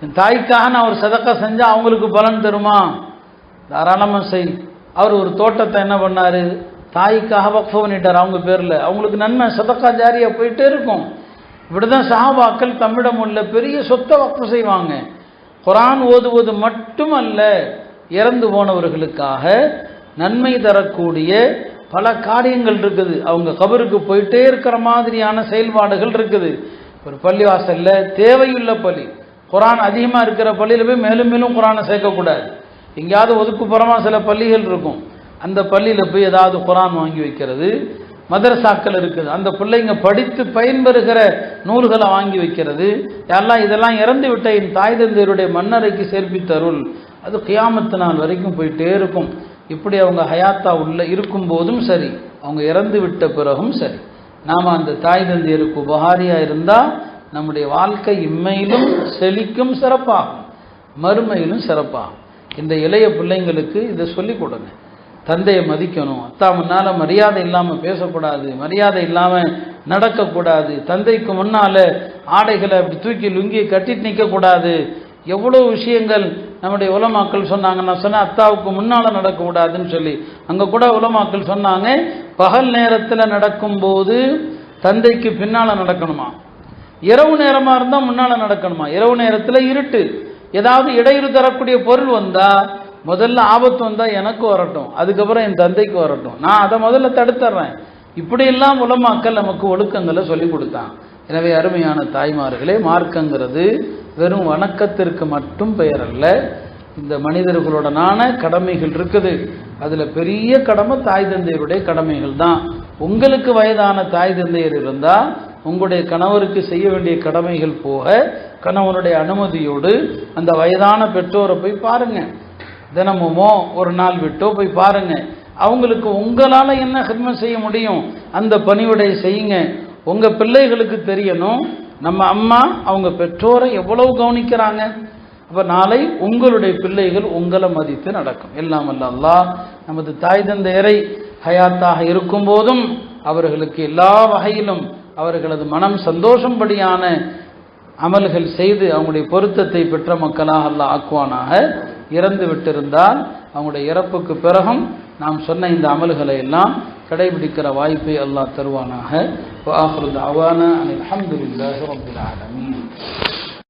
என் தாய்க்காக நான் ஒரு சதக்கா செஞ்சால் அவங்களுக்கு பலன் தருமா? தாராளமாக செய். அவர் ஒரு தோட்டத்தை என்ன பண்ணார், தாய்க்காக வக்ஃப் பண்ணிட்டார் அவங்க பேரில், அவங்களுக்கு நன்மை சதக்கா ஜாரியா போயிட்டே இருக்கும். இப்படிதான் சஹாபாக்கள் தம்மிடம் உள்ள பெரிய சொத்தை வக்ஃப் செய்வாங்க. குர்ஆன் ஓதுவது மட்டுமல்ல, இறந்து போனவர்களுக்காக நன்மை தரக்கூடிய பல காரியங்கள் இருக்குது. அவங்க கபருக்கு போயிட்டே இருக்கிற மாதிரியான செயல்பாடுகள் இருக்குது. ஒரு பள்ளிவாசல்ல தேவையுள்ள பள்ளி, குர்ஆன் அதிகமாக இருக்கிற பள்ளியில் போய் மேலும் மேலும் குர்ஆனை சேர்க்கக்கூடாது. எங்கேயாவது ஒதுக்குப்புறமாக சில பள்ளிகள் இருக்கும், அந்த பள்ளியில் போய் ஏதாவது குர்ஆன் வாங்கி வைக்கிறது. மதரசாக்கள் இருக்குது, அந்த பிள்ளைங்க படித்து பயன்பெறுகிற நூல்களை வாங்கி வைக்கிறது. யாரெல்லாம் இதெல்லாம் இறந்து விட்ட என் தாய் தந்தையருடைய மண்ணறைக்கு சேர்ப்பித்தருள், அது கியாமத்து நாள் வரைக்கும் போயிட்டே இருக்கும். இப்படி அவங்க ஹயாத்தா உள்ள இருக்கும்போதும் சரி, அவங்க இறந்து விட்ட பிறகும் சரி, நாம் அந்த தாய் தந்தையருக்கு உபகாரியாக இருந்தால் நம்முடைய வாழ்க்கை இம்மையிலும் செழிக்கும், சிறப்பாகும், மறுமையிலும் சிறப்பாகும். இந்த இளைய பிள்ளைங்களுக்கு இதை சொல்லிக் கொடுங்க. தந்தையை மதிக்கணும், அத்தா முன்னால் மரியாதை இல்லாமல் பேசக்கூடாது, மரியாதை இல்லாமல் நடக்கக்கூடாது, தந்தைக்கு முன்னால் ஆடைகளை அப்படி தூக்கி லுங்கியை கட்டிட்டு நிற்கக்கூடாது. எவ்வளோ விஷயங்கள் நம்முடைய உலமாக்கள் சொன்னாங்க. நான் சொன்னேன் அத்தாவுக்கு முன்னால் நடக்கக்கூடாதுன்னு சொல்லி. அங்கே கூட உலமாக்கள் சொன்னாங்க பகல் நேரத்தில் நடக்கும்போது தந்தைக்கு பின்னால் நடக்கணுமா, இரவு நேரமாக இருந்தால் முன்னால் நடக்கணுமா. இரவு நேரத்தில் இருட்டு, ஏதாவது இடையூறு தரக்கூடிய பொருள் வந்தால் முதல்ல ஆபத்து வந்தால் எனக்கு வரட்டும், அதுக்கப்புறம் என் தந்தைக்கு வரட்டும், நான் அதை முதல்ல தடுத்துறேன். இப்படியெல்லாம் உலமாக்கள் நமக்கு ஒழுக்கங்களை சொல்லி கொடுத்தாங்க. எனவே அருமையான தாய்மார்களே, மார்க்கங்கிறது வெறும் வணக்கத்திற்கு மட்டும் பெயர் அல்ல. இந்த மனிதர்களுடனான கடமைகள் இருக்குது. அதில் பெரிய கடமை தாய் தந்தையருடைய கடமைகள் தான். உங்களுக்கு வயதான தாய் தந்தையர் இருந்தால் உங்களுடைய கணவருக்கு செய்ய வேண்டிய கடமைகள் போக கணவனுடைய அனுமதியோடு அந்த வயதான பெற்றோரை போய் பாருங்க. தினமுமோ ஒரு நாள் விட்டோ போய் பாருங்க. அவங்களுக்கு உங்களால் என்ன ஹிதமத் செய்ய முடியும் அந்த பணிவிடை செய்யுங்க. உங்கள் பிள்ளைகளுக்கு தெரியணும் நம்ம அம்மா அவங்க பெற்றோரை எவ்வளவு கவனிக்கிறாங்க. அப்போ நாளை உங்களுடைய பிள்ளைகள் உங்களை மதித்து நடக்கும். எல்லாம் அல்ல அல்லாஹ் நமது தாய் தந்தையரை ஹயாத்தாக இருக்கும் போதும் அவர்களுக்கு எல்லா வகையிலும் அவர்களது மனம் சந்தோஷம்படியான அமல்கள் செய்து அவங்களுடைய பொருத்தத்தை பெற்ற மக்களாக அல்லாஹ் ஆக்குவானாக. இறந்து விட்டிருந்தால் அவங்களுடைய இறப்புக்கு பிறகும் நாம் சொன்ன இந்த அமல்களை எல்லாம் கடைபிடிக்கிற வாய்ப்பை அல்லாஹ் தருவானாக. வஆகிரு தஅவானா அனில் ஹம்துலில்லாஹி ரப்பில் ஆலமீன்.